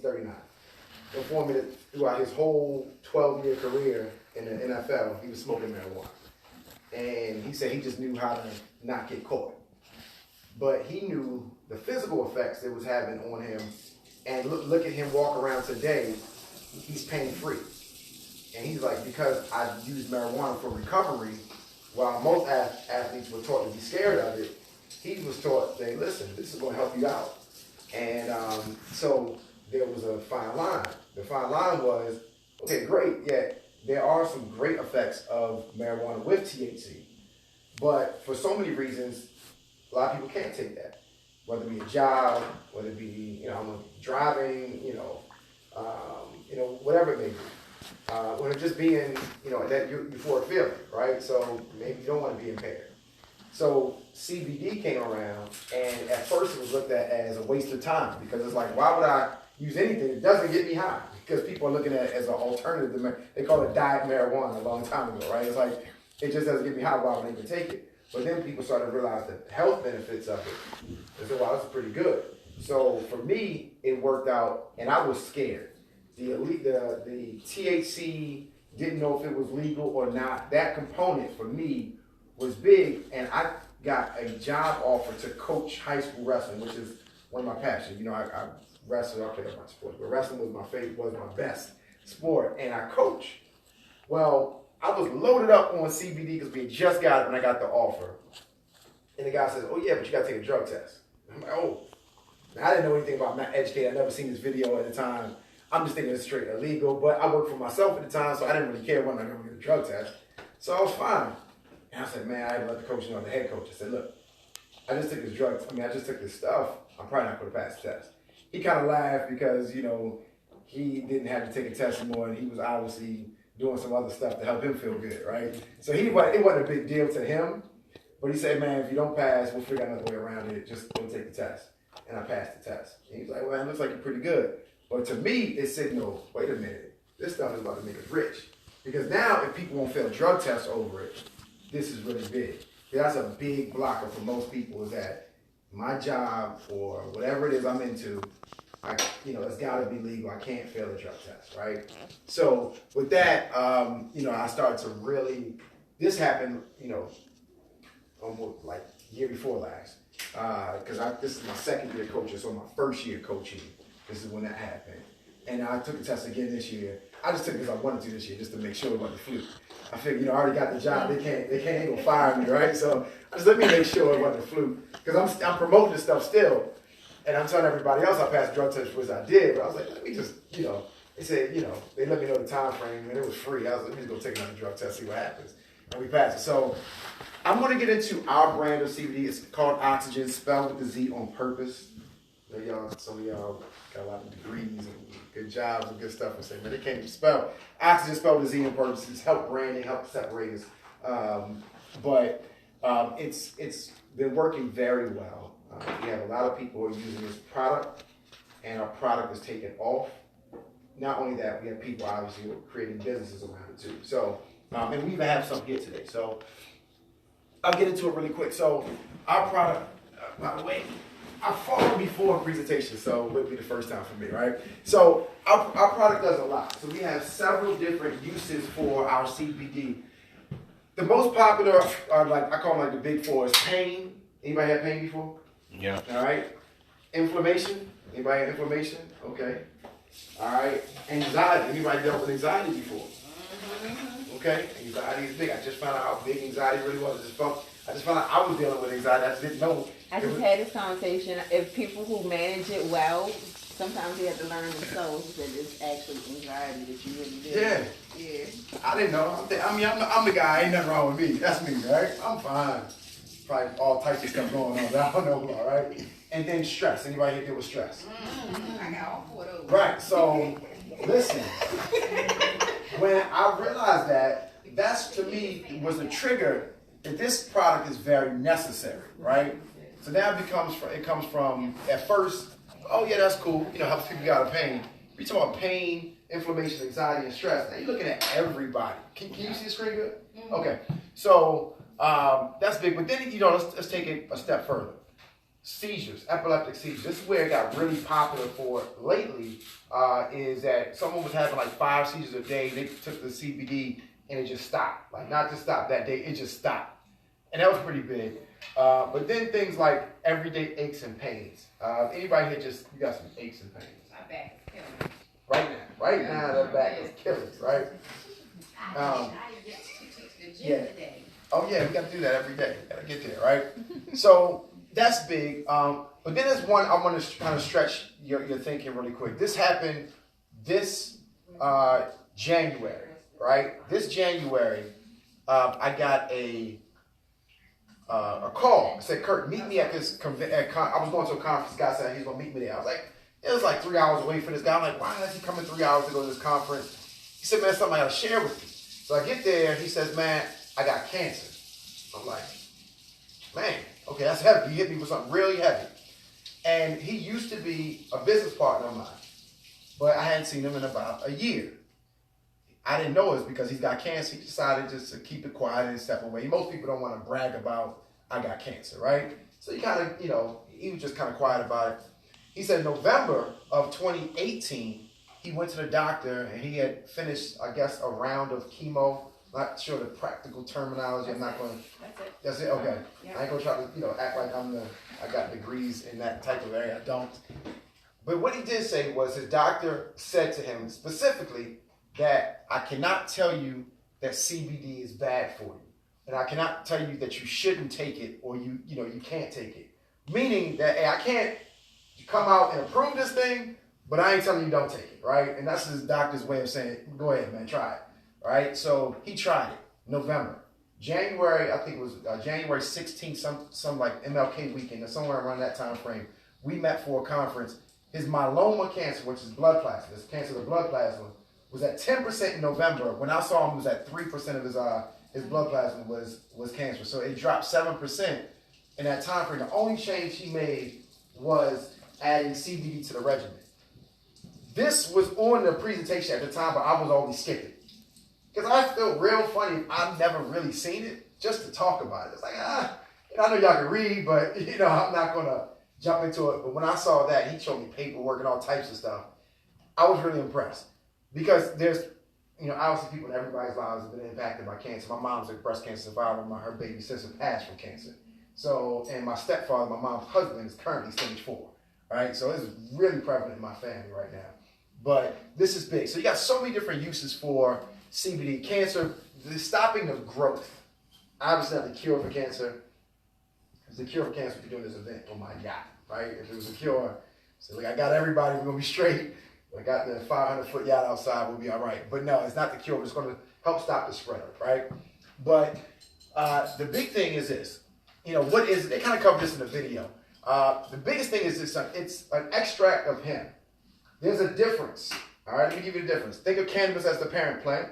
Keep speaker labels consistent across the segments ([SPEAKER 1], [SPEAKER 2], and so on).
[SPEAKER 1] he's 39. Informed me that throughout his whole 12-year career in the NFL, he was smoking marijuana. And he said he just knew how to not get caught. But he knew the physical effects it was having on him. And look at him walk around today, he's pain-free. And he's like, because I used marijuana for recovery, while most athletes were taught to be scared of it, he was taught, say, listen, this is going to help you out. And so there was a fine line. The fine line was, okay, great, yeah, there are some great effects of marijuana with THC. But for so many reasons, a lot of people can't take that. Whether it be a job, whether it be, driving, whatever it may be. Or just being, that euphoric feeling, right? So maybe you don't want to be impaired. So CBD came around, and at first it was looked at as a waste of time because it's like, why would I use anything that doesn't get me high? Because people are looking at it as an alternative to they call it diet marijuana a long time ago, right? It's like, it just doesn't get me high, why would I even take it? But then people started to realize the health benefits of it. They said, wow, this is pretty good. So for me, it worked out, and I was scared. The THC, didn't know if it was legal or not. That component for me was big, and I got a job offer to coach high school wrestling, which is one of my passions. I wrestled, I played other sports, but wrestling was my favorite, was my best sport, and I coach. Well, I was loaded up on CBD because we had just got it when I got the offer. And the guy says, oh yeah, but you got to take a drug test. I'm like, oh. Now, I didn't know anything about, I'm not educated, I'd never seen this video at the time. I'm just thinking it's straight illegal, but I worked for myself at the time, so I didn't really care when I was going to get a drug test. So I was fine. And I said, man, I had to let the coach know, the head coach. I said, look, I just took this stuff. I'm probably not going to pass the test. He kind of laughed because, he didn't have to take a test anymore, and he was obviously doing some other stuff to help him feel good, right? So it wasn't a big deal to him, but he said, man, if you don't pass, we'll figure out another way around it. Just go take the test. And I passed the test. And he was like, well, it looks like you're pretty good. But to me, it signaled, wait a minute, this stuff is about to make us rich. Because now, if people won't fail a drug test over it, this is really big. That's a big blocker for most people, is that my job or whatever it is I'm into, it's got to be legal. I can't fail a drug test, right? So with that, I started to really, this happened, almost like year before last. Because this is my second year coaching, so my first year coaching, this is when that happened. And I took the test again this year. I just took it because I wanted to this year, just to make sure it wasn't a fluke. I figured, I already got the job. They ain't gonna fire me, right? So let me make sure it wasn't a fluke, because I'm promoting this stuff still, and I'm telling everybody else I passed drug tests, which I did. But I was like, let me just, they said, they let me know the time frame, and it was free. I was like, let me just go take another drug test, see what happens, and we passed it. So I'm gonna get into our brand of CBD. It's called Oxygen, spelled with the Z on purpose. Some of y'all got a lot of degrees and good jobs and good stuff, and say, man, they can't even spell. Oxygen spelled with a Z on purpose. It's help branding, help separate us. But it's been working very well. We have a lot of people who are using this product, and our product is taking off. Not only that, we have people obviously who are creating businesses around it too. So, and we even have some here today. So I'll get into it really quick. So our product, by the way, I fought before a presentation, so it would be the first time for me, right? So our product does a lot. So we have several different uses for our CBD. The most popular are I call them the big four, is pain. Anybody had pain before?
[SPEAKER 2] Yeah.
[SPEAKER 1] All right. Inflammation. Anybody have inflammation? Okay. All right. Anxiety. Anybody dealt with anxiety before? Okay. Anxiety is big. I just found out how big anxiety really was. I just found out I was dealing with anxiety. I just didn't know.
[SPEAKER 3] I just had this conversation. If people who manage it well, sometimes they have to learn themselves that it's actually anxiety that you really do.
[SPEAKER 1] Yeah.
[SPEAKER 3] Yeah.
[SPEAKER 1] I didn't know. I'm the guy. Ain't nothing wrong with me. That's me, right? I'm fine. Probably all types of stuff going on that I don't know about, right? And then stress. Anybody hit there with stress?
[SPEAKER 3] I got all four of those.
[SPEAKER 1] Right. So, listen. When I realized that's to me was the trigger that this product is very necessary, right? So now it comes from at first, oh yeah, that's cool. Helps people get out of pain. We talk about pain, inflammation, anxiety, and stress. Now you're looking at everybody. Can you see the screen good? Okay. So that's big. But then let's take it a step further. seizures, epileptic seizures. This is where it got really popular for lately, is that someone was having like 5 seizures a day. They took the CBD and it just stopped. Like not just stopped that day, it just stopped. And that was pretty big. But then things like everyday aches and pains. Anybody here you got some aches and pains?
[SPEAKER 2] My back is killing me.
[SPEAKER 1] Right now that back is killing us, right?
[SPEAKER 2] I get to the gym
[SPEAKER 1] Yeah.
[SPEAKER 2] today.
[SPEAKER 1] Oh yeah, we got to do that every day. Got to get there, right? So that's big. But then there's one I want to kind of stretch your thinking really quick. This happened this January, right? This January, I got a call. It said, Kurt, meet me at this I was going to a conference. This guy said he's going to meet me there. I was like, it was like 3 hours away for this guy. I'm like, why is he coming 3 hours to go to this conference? He said, man, something I got to share with you. So I get there. He says, man, I got cancer. I'm like, man, okay, that's heavy. You hit me with something really heavy. And he used to be a business partner of mine, but I hadn't seen him in about a year. I didn't know it's because he's got cancer. He decided just to keep it quiet and step away. Most people don't want to brag about, I got cancer, right? So he kind of, he was just kind of quiet about it. He said November of 2018, he went to the doctor and he had finished, I guess, a round of chemo. Not sure the practical terminology. I'm not going to.
[SPEAKER 2] That's it.
[SPEAKER 1] That's it. Okay.
[SPEAKER 2] Yeah.
[SPEAKER 1] I ain't gonna try to, act like I got degrees in that type of area. I don't. But what he did say was his doctor said to him specifically that I cannot tell you that CBD is bad for you, and I cannot tell you that you shouldn't take it or you can't take it. Meaning that hey, I can't come out and approve this thing, but I ain't telling you don't take it, right? And that's his doctor's way of saying, go ahead, man, try it. Right, so he tried it. November, January, I think it was January 16th, some like MLK weekend or somewhere around that time frame. We met for a conference. His myeloma cancer, which is blood plasma, this cancer of the blood plasma, was at 10% in November. When I saw him, it was at 3% of his blood plasma was cancer. So it dropped 7% in that time frame. The only change he made was adding CBD to the regimen. This was on the presentation at the time, but I was only skipping. Because I feel real funny. I've never really seen it, just to talk about it. It's like, I know y'all can read, but, I'm not going to jump into it. But when I saw that, he showed me paperwork and all types of stuff. I was really impressed. Because there's, obviously people in everybody's lives have been impacted by cancer. My mom's a breast cancer survivor. Her baby sister passed from cancer. So, and my stepfather, my mom's husband, is currently stage 4. Right? So this is really prevalent in my family right now. But this is big. So you got so many different uses for CBD. Cancer, the stopping of growth. Obviously not the cure for cancer. If it's the cure for cancer, we'd be doing this event on my yacht, right? If it was a cure, so like I got everybody, we're gonna be straight. I got the 500-foot yacht outside, we'll be all right. But no, it's not the cure. It's gonna help stop the spread, right? But the big thing is this. What is it? They kind of covered this in the video. The biggest thing is this. It's an extract of hemp. There's a difference. All right, let me give you the difference. Think of cannabis as the parent plant.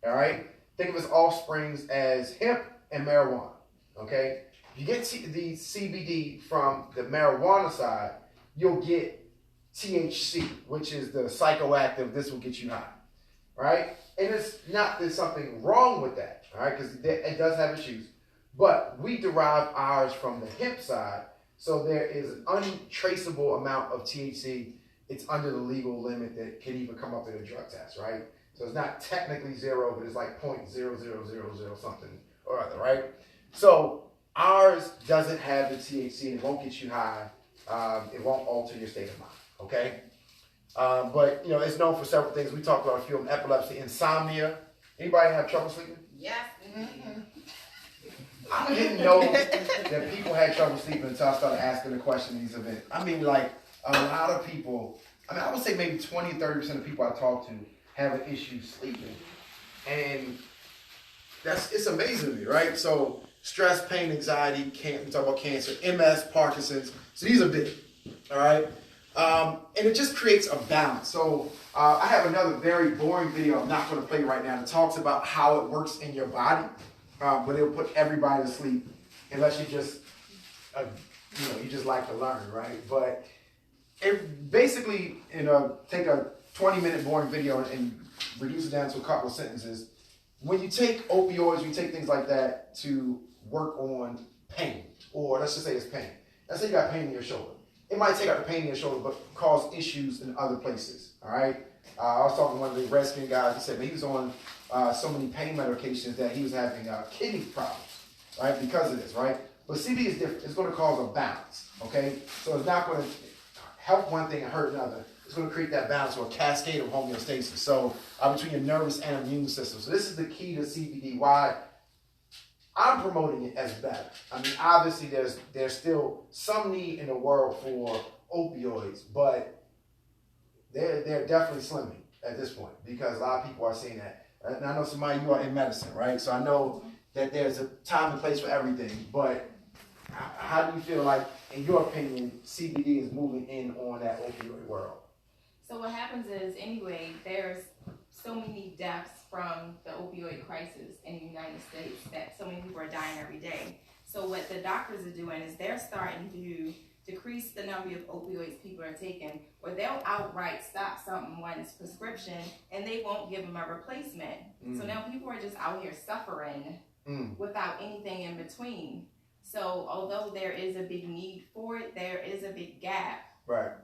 [SPEAKER 1] All right. Think of its offsprings as hemp and marijuana. Okay. If you get the CBD from the marijuana side, you'll get THC, which is the psychoactive. This will get you high. Right. And it's not there's something wrong with that. All right, because it does have issues. But we derive ours from the hemp side, so there is an untraceable amount of THC. It's under the legal limit that can even come up in a drug test, right? So it's not technically 0, but it's like 0.0000 something or other, right? So ours doesn't have the THC and it won't get you high. It won't alter your state of mind, okay? But, it's known for several things. We talked about a few of them: epilepsy, insomnia. Anybody have trouble sleeping?
[SPEAKER 2] Yes.
[SPEAKER 1] I didn't know that people had trouble sleeping until I started asking the question in these events. I mean, like, a lot of people, I would say maybe 20-30% of people I talk to have an issue sleeping. And it's amazing to me, right? So stress, pain, anxiety, we talk about cancer, MS, Parkinson's. So these are big, all right? And it just creates a balance. So I have another very boring video I'm not going to play right now that talks about how it works in your body, but it'll put everybody to sleep unless you just, you just like to learn, right? But it basically, take a 20-minute boring video and reduce it down to a couple of sentences. When you take opioids, you take things like that to work on pain, or let's just say it's pain. let's say you got pain in your shoulder. It might take out the pain in your shoulder, but cause issues in other places. All right. I was talking to one of the Redskin guys. He said that he was on so many pain medications that he was having kidney problems, right, because of this, right? But CBD is different. It's going to cause a balance, okay? So it's not going to help one thing and hurt another. It's going to create that balance or a cascade of homeostasis. So between your nervous and immune system. So this is the key to CBD. Why I'm promoting it as better. I mean, obviously there's still some need in the world for opioids, but they're definitely slimming at this point because a lot of people are seeing that. And I know somebody, you are in medicine, right? So I know that there's a time and place for everything, but how do you feel like, in your opinion, CBD is moving in on that opioid world?
[SPEAKER 4] So what happens is, anyway, there's so many deaths from the opioid crisis in the United States that so many people are dying every day. So what the doctors are doing is they're starting to decrease the number of opioids people are taking, or they'll outright stop someone's prescription and they won't give them a replacement. So now people are just out here suffering without anything in between. So although there is a big need for it, there is a big gap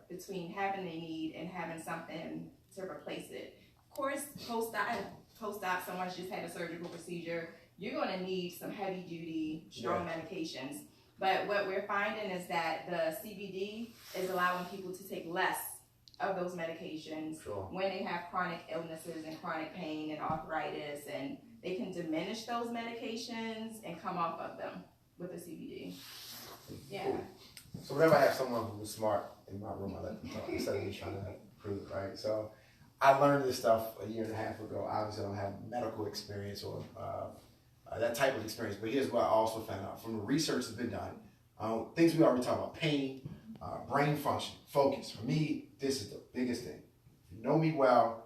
[SPEAKER 4] between having a need and having something to replace it. Of course, post-op, someone's just had a surgical procedure, you're going to need some heavy-duty, strong medications. But what we're finding is that the CBD is allowing people to take less of those medications when they have chronic illnesses and chronic pain and arthritis, and they can diminish those medications and come off of them with the CBD. Yeah.
[SPEAKER 1] Cool. So whenever I have someone who's smart in my room, I let them talk instead of me trying to prove it, right? So I learned this stuff a year and a half ago. Obviously, I don't have medical experience or that type of experience, but here's what I also found out from the research that's been done. Things we already talked about: pain, brain function, focus. For me, this is the biggest thing. If you know me well,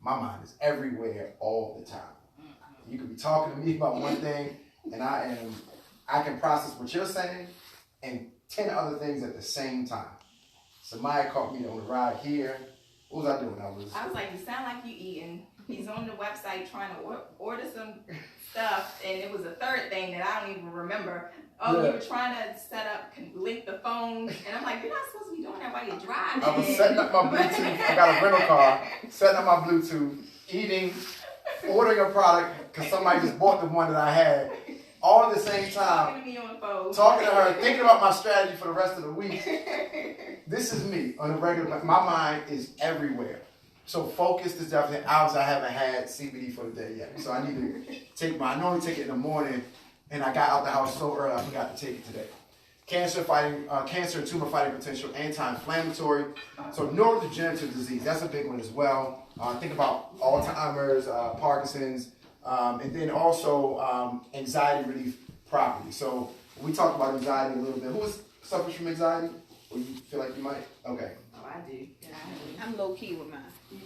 [SPEAKER 1] my mind is everywhere all the time. You could be talking to me about one thing, and I can process what you're saying and 10 other things at the same time. Somebody caught me on the ride here. What was I doing? I was
[SPEAKER 4] like, you sound like you eating. He's on the website trying to order some stuff, and it was a third thing that I don't even remember. Oh, you were trying to link the phone, and I'm like, you're not supposed to be doing that while you're driving.
[SPEAKER 1] I was setting up my Bluetooth. I got a rental car, setting up my Bluetooth, eating, ordering a product because somebody just bought the one that I had. All at the same time, talking to her, thinking about my strategy for the rest of the week. This is me on a regular. My mind is everywhere. So focused is definitely. Obviously, I haven't had CBD for the day yet, so I need to take I normally take it in the morning, and I got out the house so early I forgot to take it today. Cancer and tumor fighting potential, anti-inflammatory. So neurodegenerative disease, that's a big one as well. Think about Alzheimer's, Parkinson's. And then also anxiety relief properties. So we talked about anxiety a little bit. Who suffers from anxiety? Or you feel like you might? Okay.
[SPEAKER 4] Oh, I do.
[SPEAKER 3] I'm low key with mine.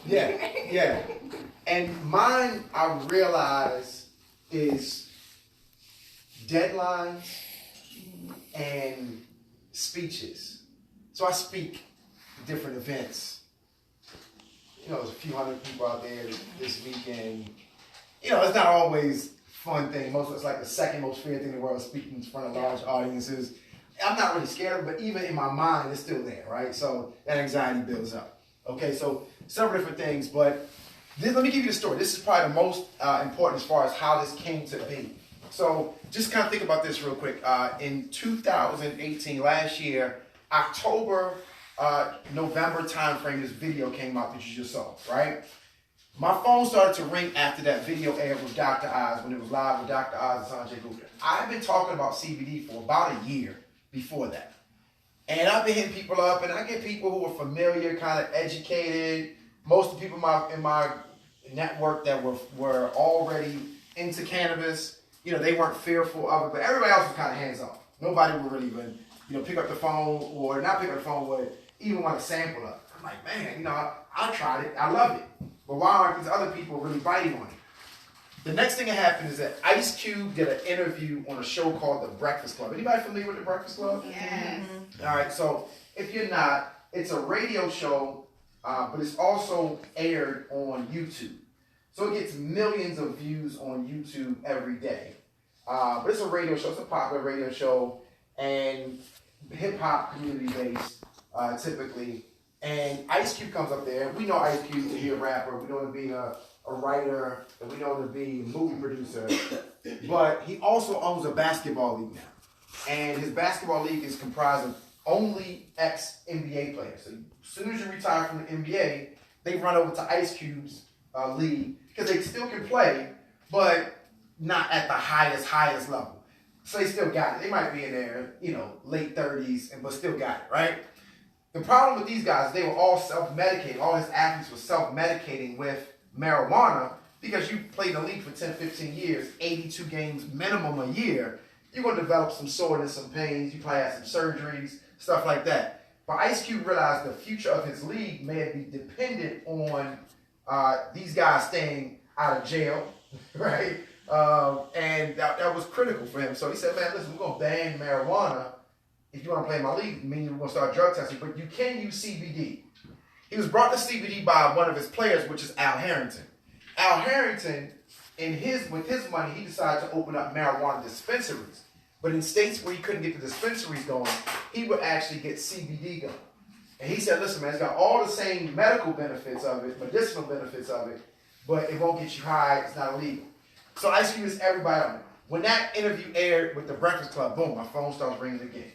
[SPEAKER 1] Yeah. And mine, I realize, is deadlines and speeches. So I speak at different events. You know, there's a few hundred people out there this weekend. You know, it's not always a fun thing. It's like the second most feared thing in the world, speaking in front of large audiences. I'm not really scared, but even in my mind, it's still there, right? So that anxiety builds up. Okay, so several different things, but let me give you the story. This is probably the most important as far as how this came to be. So just kind of think about this real quick. In 2018, last year, October, November timeframe, this video came out that you just saw, right? My phone started to ring after that video aired with Dr. Oz, when it was live with Dr. Oz and Sanjay Gupta. I've been talking about CBD for about a year before that. And I've been hitting people up, and I get people who are familiar, kind of educated. Most of the people in my network that were already into cannabis, you know, they weren't fearful of it, but everybody else was kind of hands off. Nobody would really even, pick up the phone or not pick up the phone, but even want to sample it. I'm like, man, I tried it. I love it. But why aren't these other people really biting on it? The next thing that happened is that Ice Cube did an interview on a show called The Breakfast Club. Anybody familiar with The Breakfast Club?
[SPEAKER 2] Yes.
[SPEAKER 1] Mm-hmm. All right, so if you're not, it's a radio show, but it's also aired on YouTube. So it gets millions of views on YouTube every day. But it's a radio show. It's a popular radio show. And hip hop community based, typically. And Ice Cube comes up there. We know Ice Cube to be a rapper. We know him to be a writer, and we know him to be a movie producer. But he also owns a basketball league now. And his basketball league is comprised of only ex-NBA players. So as soon as you retire from the NBA, they run over to Ice Cube's league because they still can play, but not at the highest level. So they still got it. They might be in their, late 30s, but still got it, right? The problem with these guys, they were all self-medicating. All his athletes were self-medicating with marijuana because you played in the league for 10, 15 years, 82 games minimum a year. You're going to develop some soreness, some pains. You probably have some surgeries, stuff like that. But Ice Cube realized the future of his league may be dependent on these guys staying out of jail, right? And that was critical for him. So he said, man, listen, we're going to ban marijuana. If you want to play in my league, meaning we're going to start drug testing, but you can use CBD. He was brought to CBD by one of his players, which is Al Harrington. Al Harrington, with his money, he decided to open up marijuana dispensaries. But in states where he couldn't get the dispensaries going, he would actually get CBD going. And he said, listen, man, it's got all the same medical benefits of it, medicinal benefits of it, but it won't get you high, it's not illegal. So Ice Cube is everybody on it. When that interview aired with the Breakfast Club, boom, my phone starts ringing again.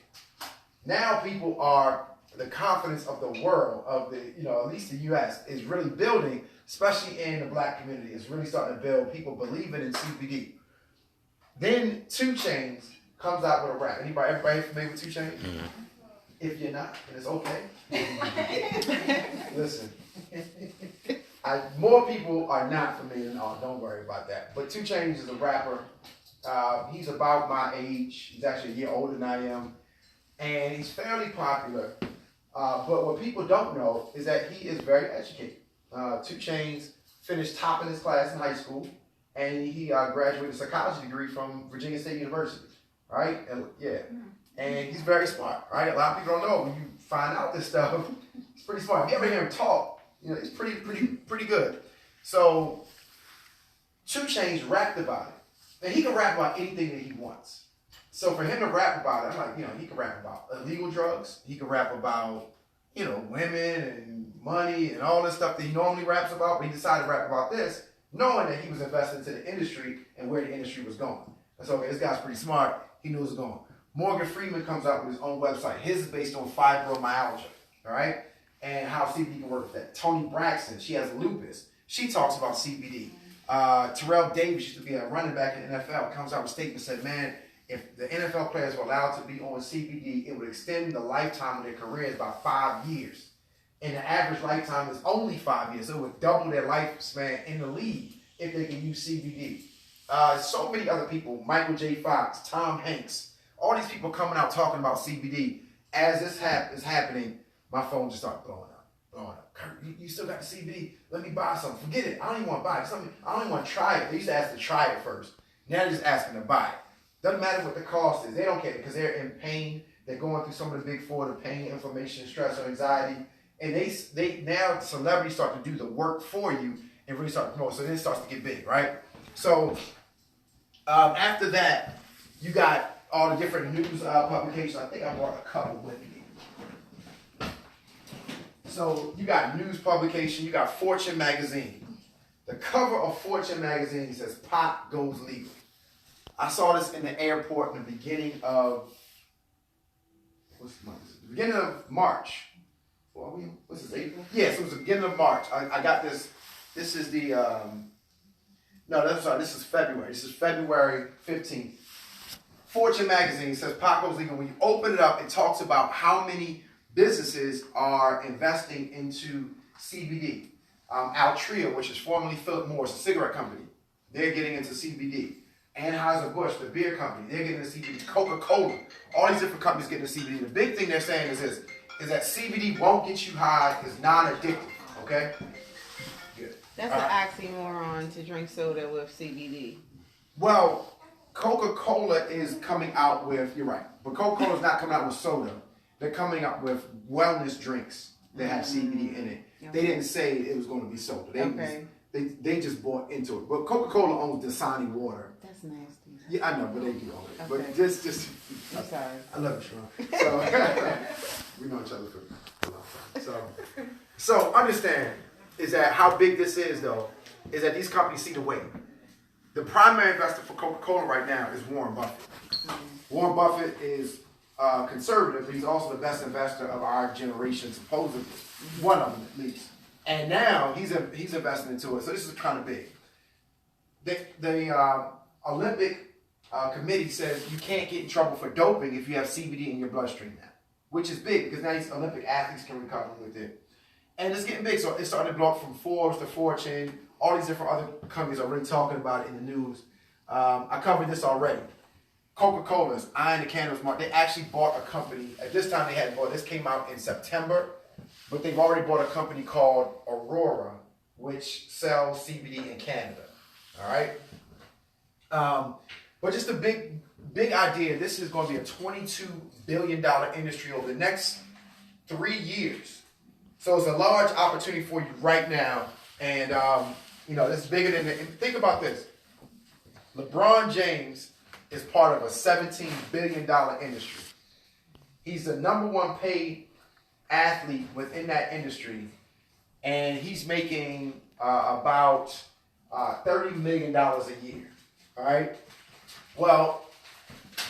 [SPEAKER 1] Now people are, the confidence of the world, of the, at least the U.S., is really building, especially in the black community. It's really starting to build people believing in CBD. Then 2 Chainz comes out with a rap. Everybody familiar with 2 Chainz? Mm-hmm. If you're not, then it's okay. Listen, more people are not familiar than don't worry about that. But 2 Chainz is a rapper. He's about my age. He's actually a year older than I am. And he's fairly popular. But what people don't know is that he is very educated. 2 Chainz finished top in his class in high school. And he graduated a psychology degree from Virginia State University. Right? And he's very smart. Right? A lot of people don't know. When you find out this stuff, he's pretty smart. If you ever hear him talk, he's pretty good. So 2 Chainz rapped about it. And he can rap about anything that he wants. So for him to rap about it, I'm like, he can rap about illegal drugs. He can rap about, women and money and all this stuff that he normally raps about. But he decided to rap about this, knowing that he was invested into the industry and where the industry was going. That's okay. This guy's pretty smart. He knew it was going. Morgan Freeman comes out with his own website. His is based on fibromyalgia, all right? And how CBD can work with that. Toni Braxton, she has lupus. She talks about CBD. Terrell Davis used to be a running back in the NFL. Comes out with a statement and said, man, if the NFL players were allowed to be on CBD, it would extend the lifetime of their careers by 5 years. And the average lifetime is only 5 years. So it would double their lifespan in the league if they can use CBD. So many other people, Michael J. Fox, Tom Hanks, all these people coming out talking about CBD. As this is happening, my phone just started blowing up. Kurt, you still got the CBD? Let me buy something. Forget it. I don't even want to buy it. I don't even want to try it. They used to ask to try it first. Now they're just asking to buy it. Doesn't matter what the cost is. They don't care because they're in pain. They're going through some of the big 4, the pain, inflammation, stress, or anxiety. And they now celebrities start to do the work for you and really start to promote. So then it starts to get big, right? So after that, you got all the different news publications. I think I brought a couple with me. So you got news publication. You got Fortune magazine. The cover of Fortune magazine says pot goes legal. I saw this in the airport in the beginning of March. What's this, April? Yes, it was the beginning of March. I got this. This is the this is February. This is February 15th. Fortune magazine says pot goes legal. When you open it up, it talks about how many businesses are investing into CBD. Altria, which is formerly Philip Morris, a cigarette company, they're getting into CBD. Anheuser-Busch, the beer company, they're getting into CBD. Coca-Cola, all these different companies getting into CBD. The big thing they're saying is this, is that CBD won't get you high, it's non-addictive, okay? Good.
[SPEAKER 3] That's an oxymoron to drink soda with CBD.
[SPEAKER 1] Well, Coca-Cola is coming out with, you're right, but Coca-Cola's not coming out with soda. They're coming up with wellness drinks that have CBD in it. Okay. They didn't say it was going to be soda. They just bought into it. But Coca-Cola owns Dasani water.
[SPEAKER 3] That's nasty.
[SPEAKER 1] Yeah, I know, but they do all that.
[SPEAKER 3] Okay.
[SPEAKER 1] But just,
[SPEAKER 3] I'm sorry.
[SPEAKER 1] I love you, Sharon. So, we know each other for a long time. So understand is that how big this is, though, is that these companies see the way. The primary investor for Coca-Cola right now is Warren Buffett. Warren Buffett is conservative, but he's also the best investor of our generation, supposedly. One of them, at least. And now he's investing into it. So this is kind of big. The Olympic committee says you can't get in trouble for doping if you have CBD in your bloodstream now, which is big because now these Olympic athletes can recover with it. And it's getting big, so it's starting to blow up from Forbes to Fortune. All these different other companies are really talking about it in the news. I covered this already. Coca-Cola's eyeing the cannabis market. They actually bought a company. At this time, they hadn't bought. This came out in September, but they've already bought a company called Aurora, which sells CBD in Canada. All right. But just a big idea. This is going to be a $22 billion industry over the next 3 years. So it's a large opportunity for you right now. And, it's bigger than it. And think about this. LeBron James is part of a $17 billion industry. He's the number one paid athlete within that industry. And he's making about $30 million a year. All right. Well,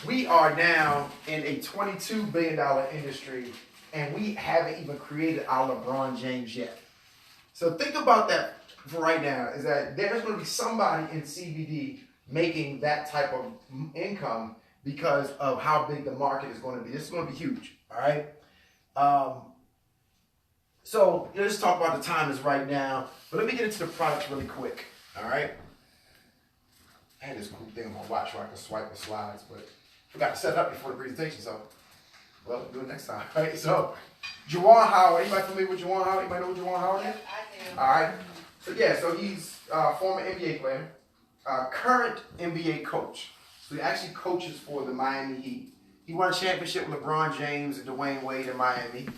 [SPEAKER 1] we are now in a $22 billion industry, and we haven't even created our LeBron James yet. So think about that for right now, is that there's going to be somebody in CBD making that type of income because of how big the market is going to be. This is going to be huge, all right? So let's talk about the time is right now, but let me get into the products really quick, all right? I had this cool thing on my watch where I could swipe the slides, but forgot to set it up before the presentation, so, well, do it next time, right? So, Juwan Howard, anybody familiar with Juwan Howard? Anybody know who Juwan Howard is?
[SPEAKER 2] Yep, I do.
[SPEAKER 1] All right. So, so he's a former NBA player, current NBA coach. So he actually coaches for the Miami Heat. He won a championship with LeBron James and Dwayne Wade in Miami.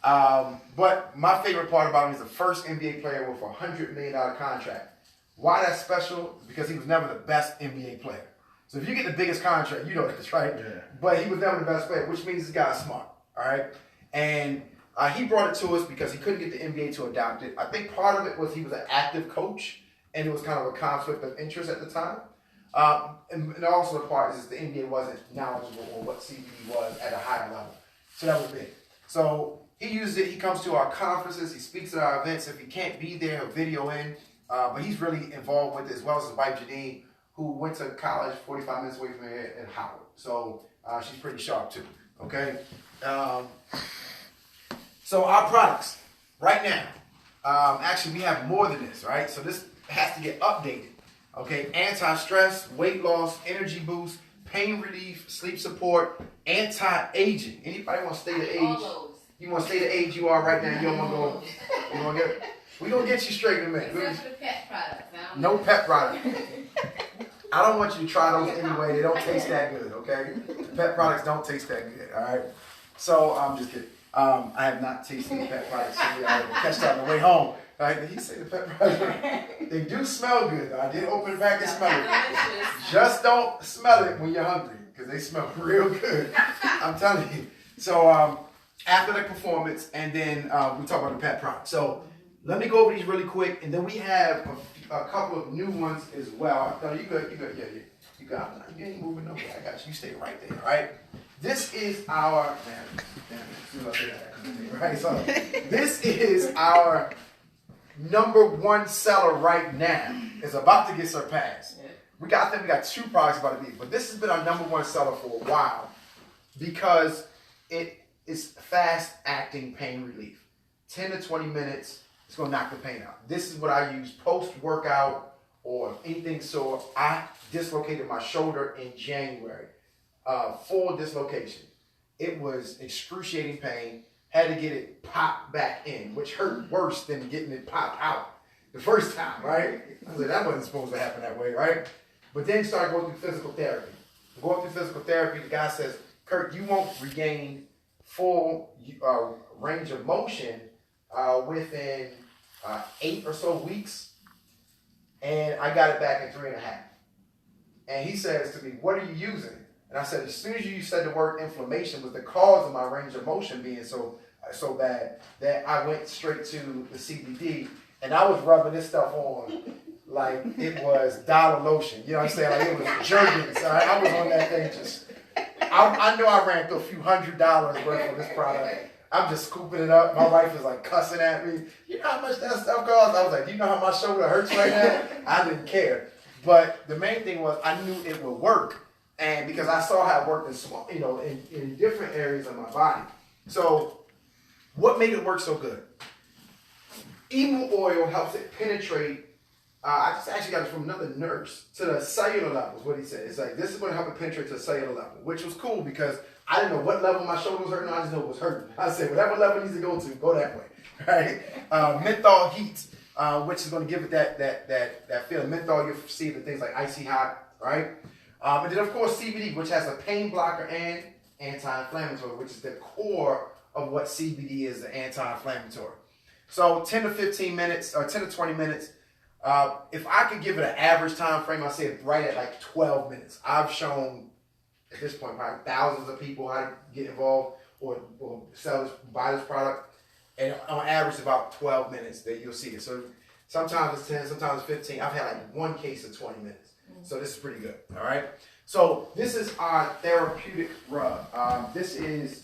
[SPEAKER 1] But my favorite part about him is the first NBA player with a $100 million contract. Why that's special? Because he was never the best NBA player. So if you get the biggest contract, you know this, right? Yeah. But he was never the best player, which means this guy's smart, all right? And he brought it to us because he couldn't get the NBA to adopt it. I think part of it was he was an active coach, and it was kind of a conflict of interest at the time. And also the part is the NBA wasn't knowledgeable on what CBD was at a higher level. So that was big. So he uses it. He comes to our conferences. He speaks at our events. If he can't be there, he'll video in. But he's really involved with it, as well as his wife, Janine, who went to college 45 minutes away from here at Howard. So she's pretty sharp, too. Okay? So our products, right now, actually we have more than this, right? So this has to get updated. Okay? Anti-stress, weight loss, energy boost, pain relief, sleep support, anti-aging. Anybody want to stay the age?
[SPEAKER 2] All those.
[SPEAKER 1] You want to stay the age you are right now? You don't want to go. We're going to get you straight in a minute.
[SPEAKER 2] Except for the pet products.
[SPEAKER 1] No pet product. I don't want you to try those anyway. They don't taste that good, okay? Pet products don't taste that good, all right? So, I'm just kidding. I have not tasted the pet products. So catch that on the way home. All right? Did he say the pet products? They do smell good. I did open the pack and smell it. Just don't smell it when you're hungry because they smell real good. I'm telling you. So, after the performance, and then we talk about the pet products. So, let me go over these really quick, and then we have a couple of new ones as well. No, you good, yeah. You got it. You ain't moving nowhere. I got you. You stay right there, all right? This is our, right? So this is our #1 seller right now. It's about to get surpassed. We got 2 products about to be, but this has been our #1 seller for a while because it is fast-acting pain relief. 10 to 20 minutes. It's going to knock the pain out. This is what I use post-workout or anything sore. I dislocated my shoulder in January. Full dislocation. It was excruciating pain. Had to get it popped back in, which hurt worse than getting it popped out the first time, right? I was like, that wasn't supposed to happen that way, right? But then started going through physical therapy. Going through physical therapy, the guy says, Kurt, you won't regain full range of motion within 8 or so weeks, and I got it back in 3.5. And he says to me, "What are you using?" And I said, "As soon as you said the word inflammation was the cause of my range of motion being so bad that I went straight to the CBD, and I was rubbing this stuff on like it was dollar lotion. You know what I'm saying? Like it was Jergens. I was on that thing just. I know I ran through a few $100s worth of this product. I'm just scooping it up. My wife is like cussing at me. You know how much that stuff costs? I was like, you know how my shoulder hurts right now? I didn't care. But the main thing was I knew it would work. And because I saw how it worked in small, in different areas of my body. So what made it work so good? Emu oil helps it penetrate. I just actually got it from another nurse to the cellular level, is what he said. It's like, this is going to help it penetrate to the cellular level, which was cool because I didn't know what level my shoulder was hurting. I just know it was hurting. I said, whatever level it needs to go that way, right? Menthol heat, which is going to give it that feeling. Menthol, you'll see the things like icy hot, right? And then, of course, CBD, which has a pain blocker and anti-inflammatory, which is the core of what CBD is, the anti-inflammatory. So 10 to 15 minutes, or 10 to 20 minutes. If I could give it an average time frame, I say right at like 12 minutes. I've shown at this point probably thousands of people how to get involved or buy this product, and on average about 12 minutes that you'll see it. So sometimes it's 10, sometimes it's 15. I've had like one case of 20 minutes, so this is pretty good. All right. So this is our therapeutic rub. This is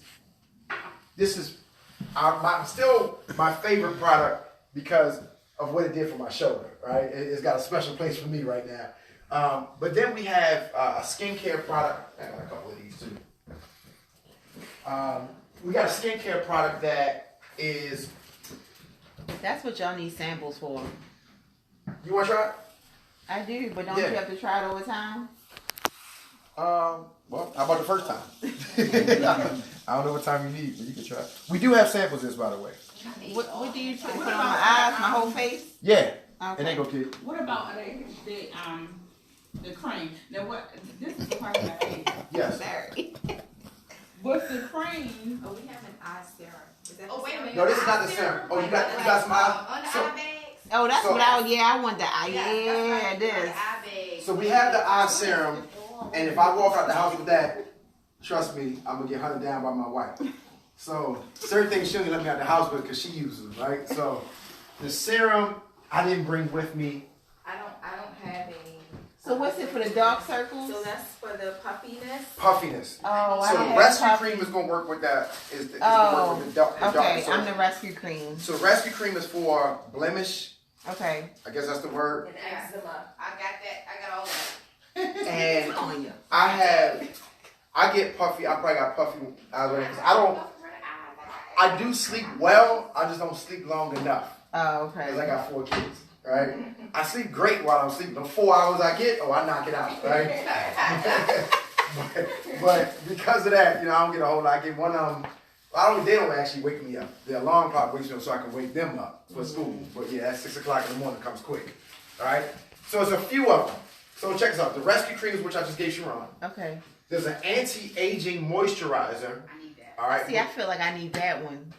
[SPEAKER 1] still my favorite product because of what it did for my shoulder, right? It's got a special place for me right now. But then we have a skincare product. I got a couple of these too. We got a skincare product that is.
[SPEAKER 3] That's what y'all need samples for.
[SPEAKER 1] You want to try it?
[SPEAKER 3] I do, but don't you have to try it over time?
[SPEAKER 1] Well, how about the first time? I don't know what time you need, but you can try it. We do have samples of this, by the way.
[SPEAKER 3] What do you put on my eyes, my whole face?
[SPEAKER 1] Yeah.
[SPEAKER 3] Okay.
[SPEAKER 1] And they go kid.
[SPEAKER 5] What about the cream? Now what? This is the part that I hate.
[SPEAKER 1] Yes.
[SPEAKER 3] Sorry.
[SPEAKER 5] What's the cream?
[SPEAKER 2] Oh, we have an eye serum. Is that
[SPEAKER 4] Oh, wait a minute.
[SPEAKER 1] No, this is not the serum. Oh, you got some eye.
[SPEAKER 2] On the
[SPEAKER 1] So-
[SPEAKER 2] eye bags?
[SPEAKER 3] Oh, that's
[SPEAKER 1] So-
[SPEAKER 3] what I want the eye.
[SPEAKER 2] Yes,
[SPEAKER 3] Yeah,
[SPEAKER 2] that's right.
[SPEAKER 3] this.
[SPEAKER 2] The eye bags.
[SPEAKER 1] So we have the eye serum, and if I walk out the house with that, trust me, I'm gonna get hunted down by my wife. So certain things she don't let me out the house with because she uses them, right? So the serum I didn't bring with me.
[SPEAKER 2] I don't have any.
[SPEAKER 3] So what's it for the dark circles?
[SPEAKER 2] So that's for the puffiness.
[SPEAKER 1] Puffiness.
[SPEAKER 3] Oh, I
[SPEAKER 1] So
[SPEAKER 3] don't
[SPEAKER 1] the
[SPEAKER 3] have
[SPEAKER 1] rescue
[SPEAKER 3] puffy.
[SPEAKER 1] cream is gonna work with that. Is to
[SPEAKER 3] Oh,
[SPEAKER 1] work with the dark
[SPEAKER 3] okay.
[SPEAKER 1] circles.
[SPEAKER 3] I'm the rescue cream.
[SPEAKER 1] So rescue cream is for blemish.
[SPEAKER 3] Okay.
[SPEAKER 1] I guess that's the word.
[SPEAKER 2] And eczema. I got that. I got all that.
[SPEAKER 1] And
[SPEAKER 3] On you.
[SPEAKER 1] I get puffy. I probably got puffy eyes right now. I do sleep well. I just don't sleep long enough
[SPEAKER 3] Oh,
[SPEAKER 1] because
[SPEAKER 3] okay.
[SPEAKER 1] I got 4 kids. Right? I sleep great while I'm sleeping. The 4 hours I get, I knock it out. Right? but because of that, I don't get a whole lot. I get one of them. They don't actually wake me up. The alarm clock wakes me up so I can wake them up for school. But yeah, at 6 o'clock in the morning comes quick. All right. So it's a few of them. So check this out. The rescue creams, which I just gave Sharon.
[SPEAKER 3] Okay.
[SPEAKER 1] There's an anti-aging moisturizer.
[SPEAKER 2] I need that.
[SPEAKER 1] All right.
[SPEAKER 3] See, I feel like I need that one.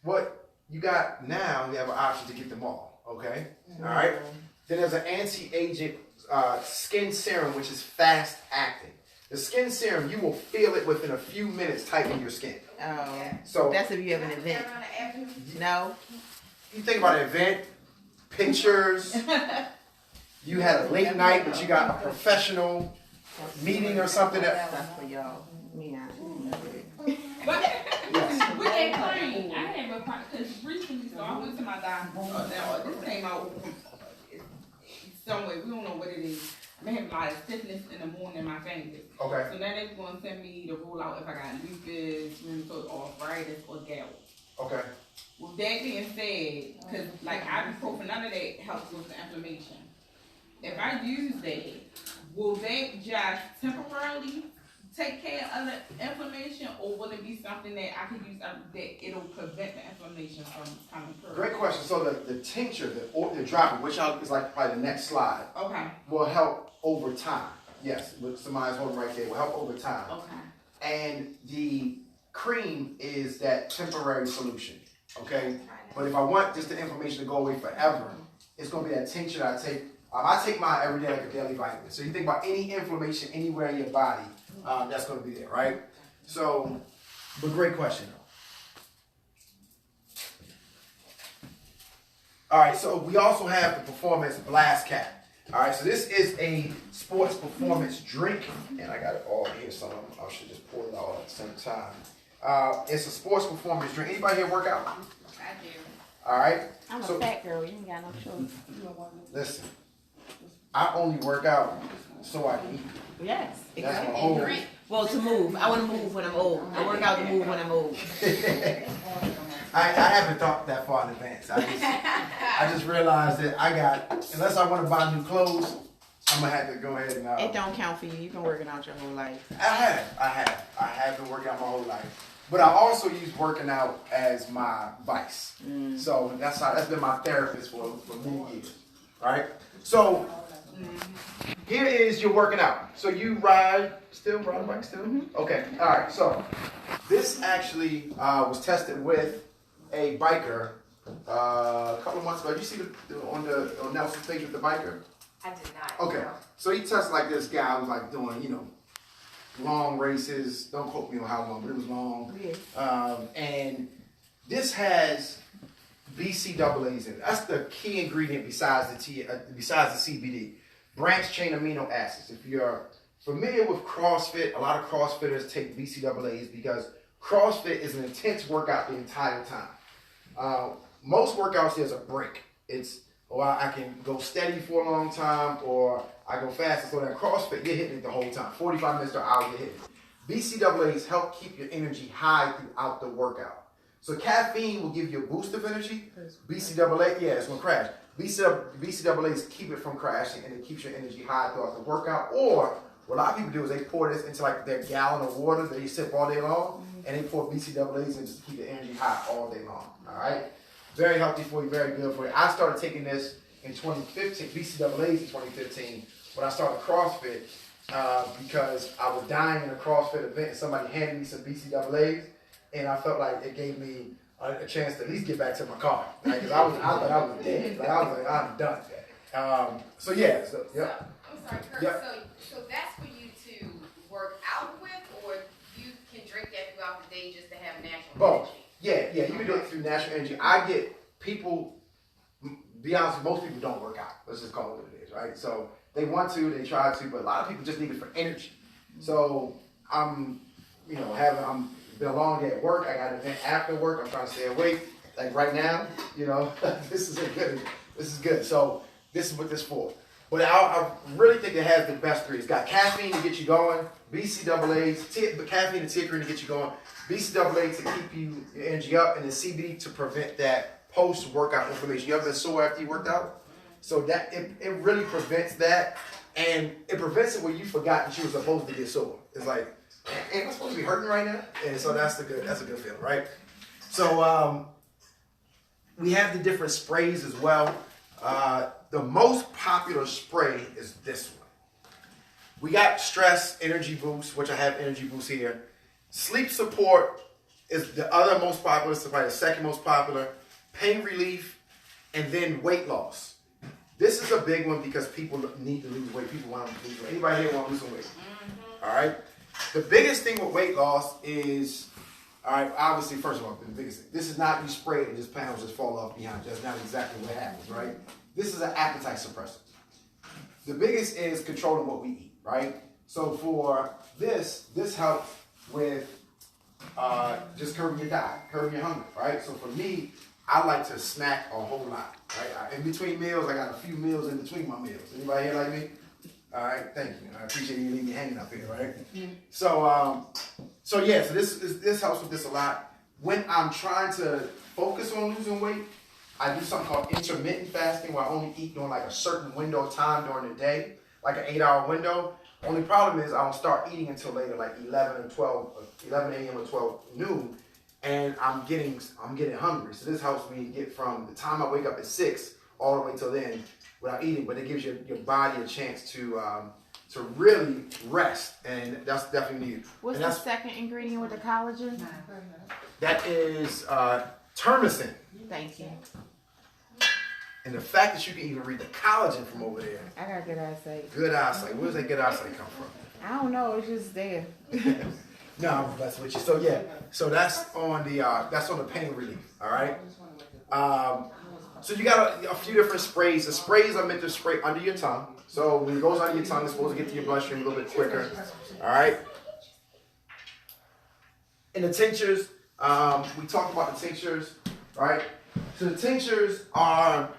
[SPEAKER 1] What you got now, we have an option to get them all. Okay. All right. Then there's an anti-aging skin serum, which is fast acting. The skin serum, you will feel it within a few minutes tightening your skin.
[SPEAKER 3] Oh.
[SPEAKER 1] So
[SPEAKER 3] That's if you have an event. No?
[SPEAKER 1] you think about an event, pictures, you had a late night, but you got a professional meeting or something that.
[SPEAKER 3] Stuff for y'all. Me not.
[SPEAKER 5] But
[SPEAKER 1] Yes.
[SPEAKER 5] with that cream, I have a problem because recently, so I went to my doctor. This came out somewhere. We don't know what it is. I have a lot of stiffness in the morning in my fingers.
[SPEAKER 1] Okay.
[SPEAKER 5] So now they're going to send me to rule out if I got lupus, rheumatoid arthritis, or gout.
[SPEAKER 1] Okay.
[SPEAKER 5] With that being said, because like ibuprofen, none of that helps with the inflammation. If I use that, will that just temporarily take care of the inflammation, or will it be something that I could use that it'll prevent the inflammation from coming through?
[SPEAKER 1] Great question. So the tincture, the dropper, which is like probably the next slide,
[SPEAKER 5] Okay.
[SPEAKER 1] will help over time. Yes, what somebody's holding right there will help over time.
[SPEAKER 5] Okay.
[SPEAKER 1] And the cream is that temporary solution. Okay. But if I want just the inflammation to go away forever, it's gonna be that tincture that I take I take mine every day like a daily vitamin. So you think about any inflammation anywhere in your body, that's going to be there, right? So, but great question though. All right, so we also have the Performance Blast Cap. All right, so this is a sports performance drink, and I got it all here, so I should just pour it all at the same time. It's a sports performance drink. Anybody here work out?
[SPEAKER 2] I do.
[SPEAKER 1] All right.
[SPEAKER 3] I'm a
[SPEAKER 1] So
[SPEAKER 3] fat girl. You ain't got no choice.
[SPEAKER 1] listen, I only work out so I can eat.
[SPEAKER 3] Yes,
[SPEAKER 1] That's my
[SPEAKER 3] exactly.
[SPEAKER 1] whole.
[SPEAKER 2] Drink.
[SPEAKER 3] Well, to move. I want to move when I'm old. I work out to move when I'm old.
[SPEAKER 1] I haven't thought that far in advance. I just realized that unless I want to buy new clothes, I'm gonna have to go ahead and.
[SPEAKER 3] It don't count for you. You've been working out your whole life.
[SPEAKER 1] I have been working out my whole life, but I also use working out as my vice. So that's been my therapist for many years, right? So here is your working out. So you ride a bike still? Okay, all right. So this actually was tested with a biker a couple of months ago. You see on Nelson's page with the biker?
[SPEAKER 2] I did not.
[SPEAKER 1] Okay, so he tested like this guy was like doing, long races. Don't quote me on how long, but it was long. And this has BCAAs in it. That's the key ingredient besides the CBD. Branched chain amino acids. If you're familiar with CrossFit, a lot of CrossFitters take BCAAs because CrossFit is an intense workout the entire time. Most workouts there's a break. It's I can go steady for a long time, or I go fast. So that CrossFit, you're hitting it the whole time. 45 minutes to an hour, you're hitting it. BCAAs help keep your energy high throughout the workout. So caffeine will give you a boost of energy. BCAA, it's going to crash. BCAAs keep it from crashing, and it keeps your energy high throughout the workout. Or what a lot of people do is they pour this into like their gallon of water that you sip all day long, and they pour BCAAs in just to keep the energy high all day long. All right? Very healthy for you, very good for you. I started taking this in 2015, BCAAs in 2015, when I started CrossFit, because I was dying in a CrossFit event and somebody handed me some BCAAs, and I felt like it gave me a chance to at least get back to my car. Right? Cause I thought I was dead. Like, I was like, I'm done.
[SPEAKER 2] I'm sorry, Kurt.
[SPEAKER 1] Yep.
[SPEAKER 2] So that's for you to work out with, or you can drink that throughout the day just to have natural energy?
[SPEAKER 1] Yeah, you can do it through natural energy. I get people, be honest, most people don't work out. Let's just call it what it is, right? So they want to, they try to, but a lot of people just need it for energy. So I'm been a long day at work. I got an event after work. I'm trying to stay awake. Like right now, this is good. So this is what this is for. But I really think it has the best three. It's got caffeine to get you going, BCAAs, caffeine and teacrine to get you going, BCAA to keep your energy up, and then CBD to prevent that post-workout inflammation. You ever been sore after you worked out? So that it really prevents that, and it prevents it when you forgot that you were supposed to get sore. It's like, am I supposed to be hurting right now? And so that's a good feeling, right? So we have the different sprays as well. The most popular spray is this one. We got Stress Energy Boost, which I have Energy Boost here. Sleep Support is the other most popular, it's probably the second most popular. Pain Relief, and then Weight Loss. This is a big one because people need to lose weight. People want to lose weight. Anybody here want to lose some weight? All right. The biggest thing with weight loss is, all right, obviously, first of all, the biggest thing. This is not you spray it and just panels just fall off behind. That's not exactly what happens, right? This is an appetite suppressor. The biggest is controlling what we eat, right? So for this helps with just curbing your diet, curbing your hunger, right? So for me, I like to snack a whole lot, right? In between meals, I got a few meals in between my meals. Anybody here like me? All right, thank you. I appreciate you leaving me hanging up here, right? So this helps with this a lot. When I'm trying to focus on losing weight, I do something called intermittent fasting, where I only eat during like a certain window of time during the day, like an 8-hour window. Only problem is I don't start eating until later, like 11 a.m. or 12 noon, and I'm getting hungry. So this helps me get from the time I wake up at 6 all the way till then without eating. But it gives your body a chance to really rest, and that's definitely needed.
[SPEAKER 3] What's the second ingredient with the collagen?
[SPEAKER 1] That is Termicin.
[SPEAKER 3] Thank you.
[SPEAKER 1] And the fact that you can even read the collagen from over there.
[SPEAKER 3] I got good eyesight.
[SPEAKER 1] Good eyesight. Where does that good eyesight come from?
[SPEAKER 3] I don't know. It's just there.
[SPEAKER 1] No, I'm messing with you. So yeah, so that's on the pain relief. All right. So you got a few different sprays. The sprays are meant to spray under your tongue. So when it goes under your tongue, it's supposed to get to your bloodstream a little bit quicker. All right. And the tinctures, we talked about the tinctures, right? So the tinctures are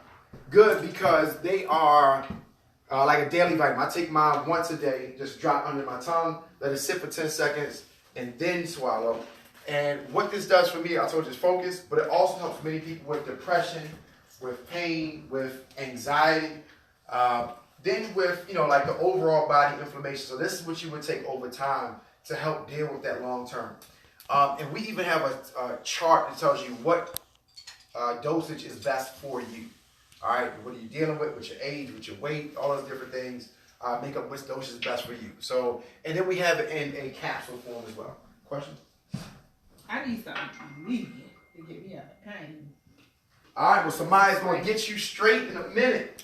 [SPEAKER 1] good because they are like a daily vitamin. I take mine once a day, just drop under my tongue, let it sit for 10 seconds, and then swallow. And what this does for me, I told you, is focus, but it also helps many people with depression, with pain, with anxiety, then with, like the overall body inflammation. So this is what you would take over time to help deal with that long term. And we even have a chart that tells you what dosage is best for you. All right, what are you dealing with your age, with your weight, all those different things make up which dosage is best for you. So, and then we have it in a capsule form as well. Questions?
[SPEAKER 5] I need something immediate to get me out of pain.
[SPEAKER 1] All right, well, somebody's going to get you straight in a minute.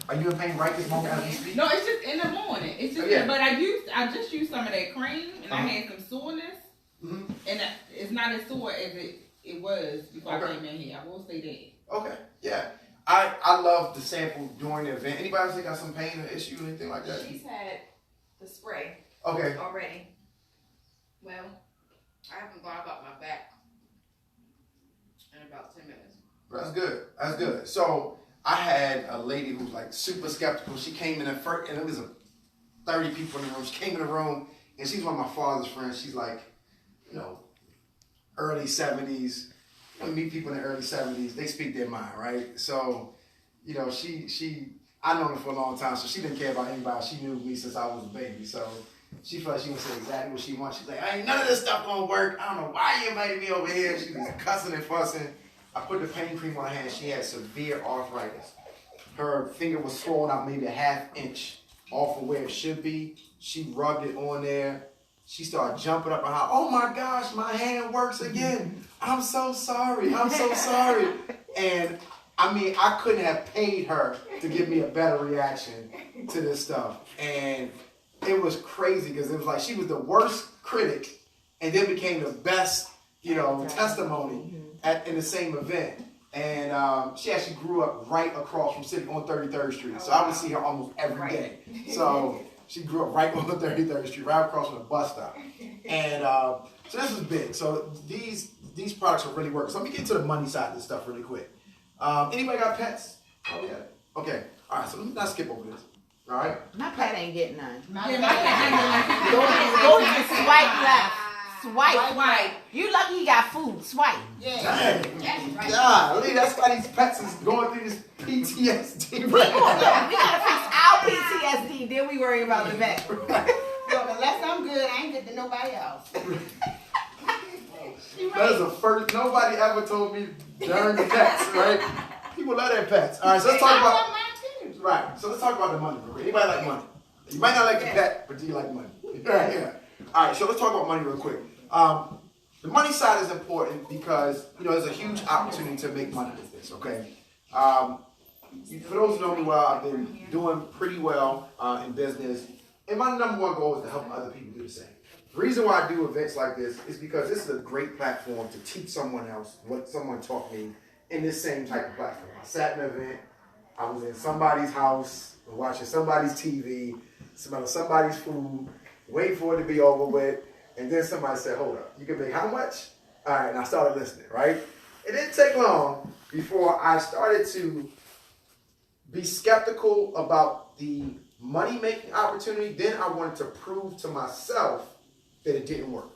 [SPEAKER 1] Are you in pain right this moment as we speak?
[SPEAKER 5] No, it's just in the morning. It's just, but I just used some of that cream, and I had some soreness, and it's not as sore as it was before I came in here. I will say that.
[SPEAKER 1] Okay, yeah. I love the sample during the event. Anybody else got some pain or issue or anything like that?
[SPEAKER 4] She's had the spray
[SPEAKER 1] Okay.
[SPEAKER 4] already.
[SPEAKER 2] Well, I haven't thought about my back in about 10 minutes.
[SPEAKER 1] That's good. That's good. So I had a lady who was like super skeptical. She came in at first, and it was 30 people in the room. She came in the room, and she's one of my father's friends. She's like, early 70s. When you meet people in the early 70s, they speak their mind, right? So, I've known her for a long time, so she didn't care about anybody. She knew me since I was a baby. So she felt she would say exactly what she wants. She's like, ain't none of this stuff gonna work. I don't know why you invited me over here. She was cussing and fussing. I put the pain cream on her hand. She had severe arthritis. Her finger was swollen out maybe a ½ inch off of where it should be. She rubbed it on there. She started jumping up and hollering, oh my gosh, my hand works again. I'm so sorry. I'm so sorry. And I couldn't have paid her to give me a better reaction to this stuff. And it was crazy because it was like she was the worst critic and then became the best, testimony in the same event. And she actually grew up right across from City on 33rd Street. So I would see her almost every day. So she grew up right on 33rd Street, right across from the bus stop. And so this was big. So these products are really working. So let me get to the money side of this stuff really quick. Anybody got pets? Oh, yeah. Okay. All right. So let me not skip over this. All right.
[SPEAKER 3] My pet ain't getting none.
[SPEAKER 5] Yeah, my cat
[SPEAKER 3] Go to swipe left. Swipe.
[SPEAKER 5] Swipe.
[SPEAKER 3] You lucky you got food. Swipe.
[SPEAKER 5] Yeah.
[SPEAKER 1] Dang. Golly, that's why these pets is going through this PTSD right
[SPEAKER 3] We
[SPEAKER 1] now.
[SPEAKER 3] gotta fix our PTSD, then we worry about the vet.
[SPEAKER 6] Look, unless I'm good, I ain't good to nobody else.
[SPEAKER 1] That is the first. Nobody ever told me during the pets, right? People love their pets. All right, so let's talk
[SPEAKER 6] I
[SPEAKER 1] about.
[SPEAKER 6] love mine too.
[SPEAKER 1] Right, so let's talk about the money. Anybody like money? You might not like the pet, but do you like money? Right, yeah. All right, so let's talk about money real quick. The money side is important because there's a huge opportunity to make money with this. Okay. For those who know me well, I've been doing pretty well in business, and my number one goal is to help other people do the same. The reason why I do events like this is because this is a great platform to teach someone else what someone taught me in this same type of platform. I sat in an event, I was in somebody's house, watching somebody's TV, smelling somebody's food, waiting for it to be over with, and then somebody said, hold up, you can make how much? All right, and I started listening, right? It didn't take long before I started to be skeptical about the money-making opportunity. Then I wanted to prove to myself that it didn't work.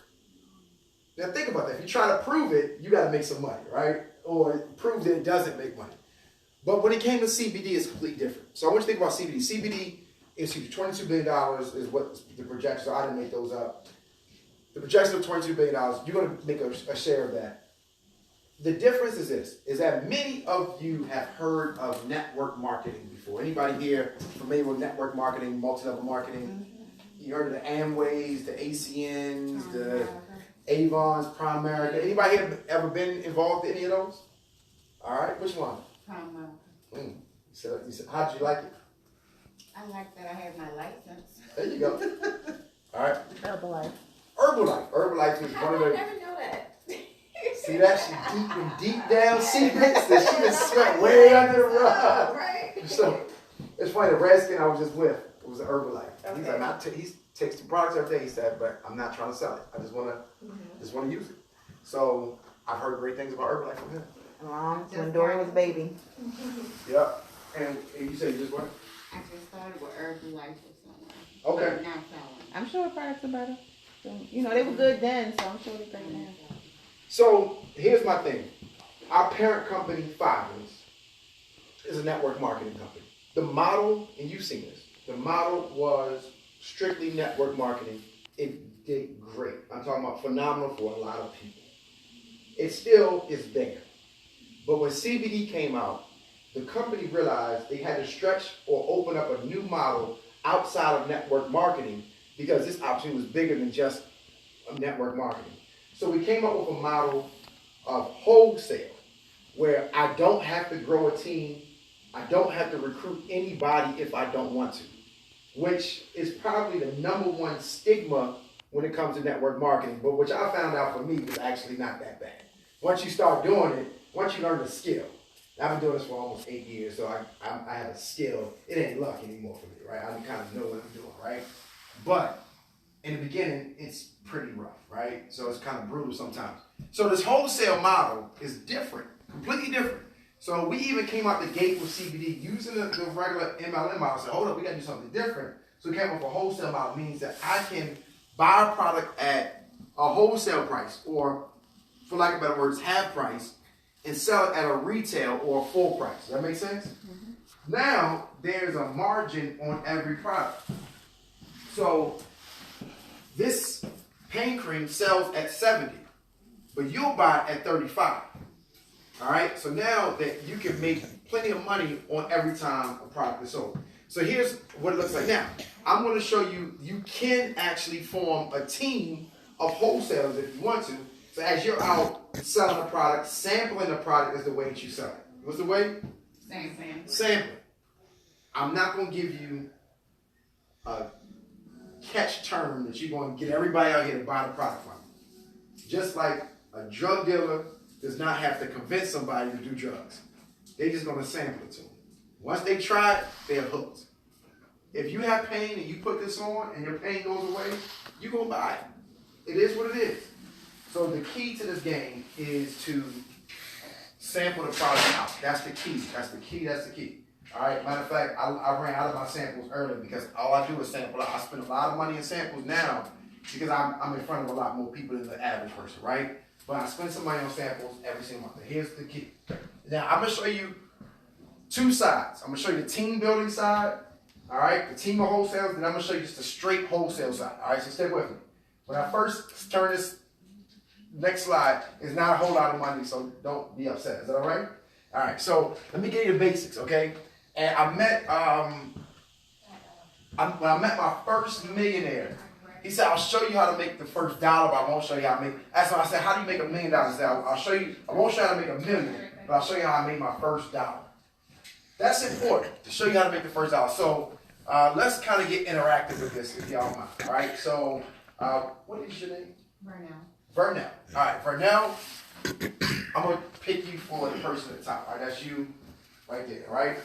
[SPEAKER 1] Now think about that. If you try to prove it, you got to make some money, right? Or prove that it doesn't make money. But when it came to CBD, it's completely different. So I want you to think about CBD. CBD is $22 billion is what the projections are. I didn't make those up. The projection of $22 billion, you're going to make a share of that. The difference is this, is that many of you have heard of network marketing before. Anybody here familiar with network marketing, multi-level marketing? You heard of the Amways, the ACNs, the Avons, Primerica. Anybody here ever been involved in any of those? All right, which one?
[SPEAKER 6] Carmel.
[SPEAKER 1] So you said, how'd you like it?
[SPEAKER 6] I like that I have my license.
[SPEAKER 1] There you go. All right.
[SPEAKER 3] Herbalife.
[SPEAKER 1] Herbalife is one of the.
[SPEAKER 4] never know that.
[SPEAKER 1] See that? She deep down secrets that she just swept way under the rug.
[SPEAKER 4] Right.
[SPEAKER 1] So it's funny. The Redskin I was just with was an Herbalife. He's
[SPEAKER 4] Okay.
[SPEAKER 1] like, he takes the products every day. He said, but I'm not trying to sell it. I just want to use it. So I've heard great things about Herbalife from him.
[SPEAKER 3] When Dory was a baby.
[SPEAKER 1] Yep. And you said you just went?
[SPEAKER 6] I just started with Herbalife or something.
[SPEAKER 1] Okay.
[SPEAKER 6] Not selling.
[SPEAKER 3] I'm sure the products are better. So, you know, they were good then, so I'm sure they're great now.
[SPEAKER 1] So here's my thing. Our parent company, Fibers, is a network marketing company. The model, and you've seen this, the model was strictly network marketing. It did great. I'm talking about phenomenal for a lot of people. It still is there. But when CBD came out, the company realized they had to stretch or open up a new model outside of network marketing because this opportunity was bigger than just network marketing. So we came up with a model of wholesale where I don't have to grow a team. I don't have to recruit anybody if I don't want to, which is probably the number one stigma when it comes to network marketing, but which I found out for me was actually not that bad. Once you start doing it, once you learn the skill. I've been doing this for almost 8 years, so I have a skill. It ain't luck anymore for me, right? I kind of know what I'm doing, right? But in the beginning, it's pretty rough, right? So it's kind of brutal sometimes. So this wholesale model is different, completely different. So we even came out the gate with CBD using the regular MLM model. Said, hold up, we got to do something different. So we came up with a wholesale model, means that I can buy a product at a wholesale price, or for lack of better words, half price, and sell it at a retail or a full price. Does that make sense? Mm-hmm. Now, there's a margin on every product. So this pain cream sells at 70, but you'll buy it at 35. All right? So now that you can make plenty of money on every time a product is sold. So here's what it looks like now. I'm going to show you, you can actually form a team of wholesalers if you want to. So as you're out selling a product, sampling the product is the way that you sell it. What's the way? Sampling. I'm not going to give you a catch term that you're going to get everybody out here to buy the product from. Just like a drug dealer does not have to convince somebody to do drugs. They're just going to sample it to them. Once they try it, they're hooked. If you have pain and you put this on and your pain goes away, you're going to buy it. It is what it is. So the key to this game is to sample the product out. That's the key. That's the key. That's the key. All right. Matter of fact, I ran out of my samples early because all I do is sample. I spend a lot of money in samples now because I'm in front of a lot more people than the average person, right? But I spend some money on samples every single month. Here's the key. Now I'm gonna show you two sides. I'm gonna show you the team building side. All right, the team of wholesalers. Then I'm gonna show you just the straight wholesale side. All right, so stay with me. When I first turn this. Next slide is not a whole lot of money, so don't be upset. Is that all right? All right, so let me give you the basics, okay? And I met, when I met my first millionaire, he said, I'll show you how to make the first dollar, but I won't show you how to make, that's why I said, how do you make $1 million? I said, I'll show you, I won't show you how to make $1 million, but I'll show you how I made my first dollar. That's important, to show you how to make the first dollar. So let's kind of get interactive with this, if y'all mind, all right? So what is your name? Vernell. All right, Vernell, I'm going to pick you for the person at the top. All right, that's you right there, all right?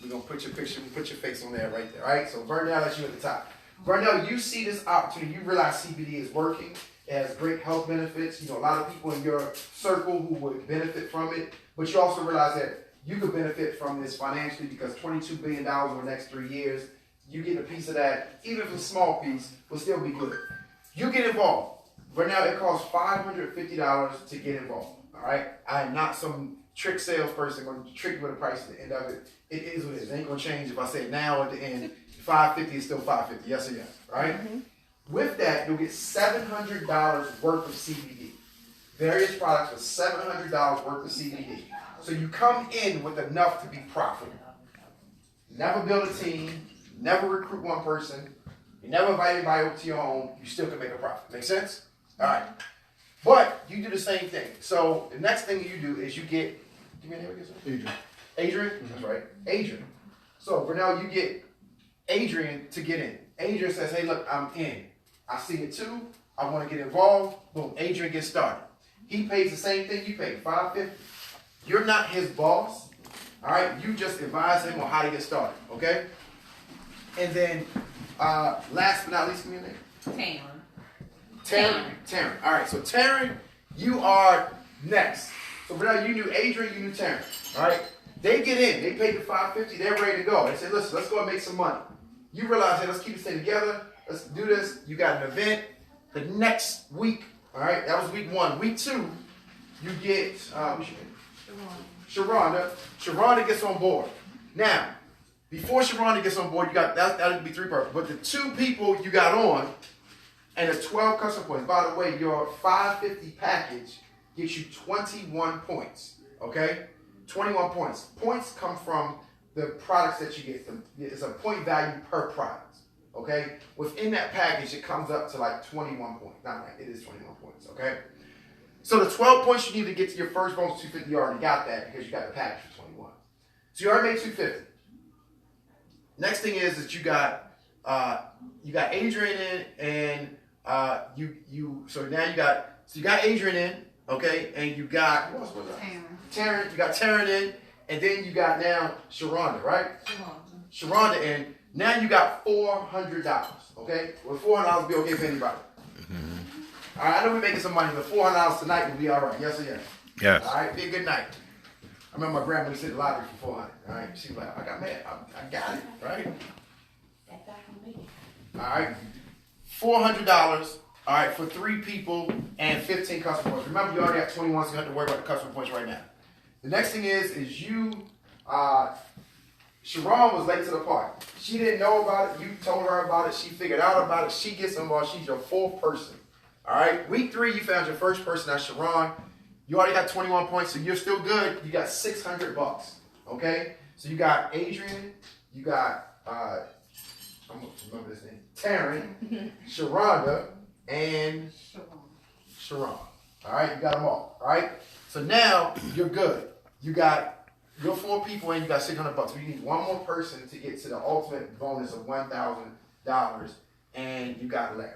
[SPEAKER 1] We're going to put your picture, put your face on there right there, all right? So Vernell, that's you at the top. Vernell, you see this opportunity. You realize CBD is working. It has great health benefits. You know, a lot of people in your circle who would benefit from it. But you also realize that you could benefit from this financially because $22 billion over the next 3 years, you get a piece of that, even if it's a small piece, will still be good. You get involved. Right now, it costs $550 to get involved, all right? I am not some trick salesperson going to trick you with a price at the end of it. It is what it is. It ain't going to change if I say now at the end, $550 is still $550, yes or yes, right? Mm-hmm. With that, you'll get $700 worth of CBD. Various products with $700 worth of CBD. So you come in with enough to be profitable. Never build a team, never recruit one person, you never invite anybody over to your home, you still can make a profit. Make sense? All right, but you do the same thing. So the next thing you do is you get, give me a name again, sir? Adrian? That's right. Adrian. So, Vernell, you get Adrian to get in. Adrian says, hey, look, I'm in. I see it too. I want to get involved. Boom. Adrian gets started. He pays the same thing you pay, $550. You're not his boss. All right. You just advise him on how to get started. Okay. And then, last but not least, give me your name. Taryn. All right. So Taryn, you are next. So Vernell, you knew Adrian, you knew Taryn. All right. They get in. They pay the $550. They're ready to go. They say, listen, let's go and make some money. You realize, hey, let's keep this thing together. Let's do this. You got an event the next week. All right. That was week 1. Week 2, you get Sharonda. Sharonda gets on board. Now, before Sharonda gets on board, you got that'll be 3 people. But the 2 people you got on, and the 12 customer points. By the way, your $550 package gets you 21 points. Okay. 21 points. Points come from the products that you get. It's a point value per product. Okay? Within that package, it comes up to like 21 points. Not like it is 21 points. Okay? So the 12 points you need to get to your first bonus 250, you already got that because you got the package for 21. So you already made 250. Next thing is that you got Adrian in, and so now you got Adrian in, okay, and you got who else was that? Taryn, you got Taryn in, and then you got now Sharonda, right? Sharonda in. Now you got $400, okay? Well, $400 will be okay for anybody. All right, I know we're making some money, but $400 tonight will be all right. Yes or yes?
[SPEAKER 7] Yes.
[SPEAKER 1] All right, be a good night. I remember my grandmother said the lottery for $400. All right, she was like, I got mad. I got it, right? All right, $400. All right, for 3 people and 15 customer points. Remember, you already have 21, so you don't have to worry about the customer points right now. The next thing is you, Sharon was late to the party. She didn't know about it. You told her about it. She figured out about it. She gets involved. She's your 4th person. All right, week 3, you found your first person. That's Sharon. You already got 21 points, so you're still good. You got $600. Okay, so you got Adrian. You got I'm gonna remember this name. Taryn, Sharonda, and Sharon. All right, you got them all. All right, so now you're good. You got your 4 people and you got $600. So you need 1 more person to get to the ultimate bonus of $1,000, and you got Larry.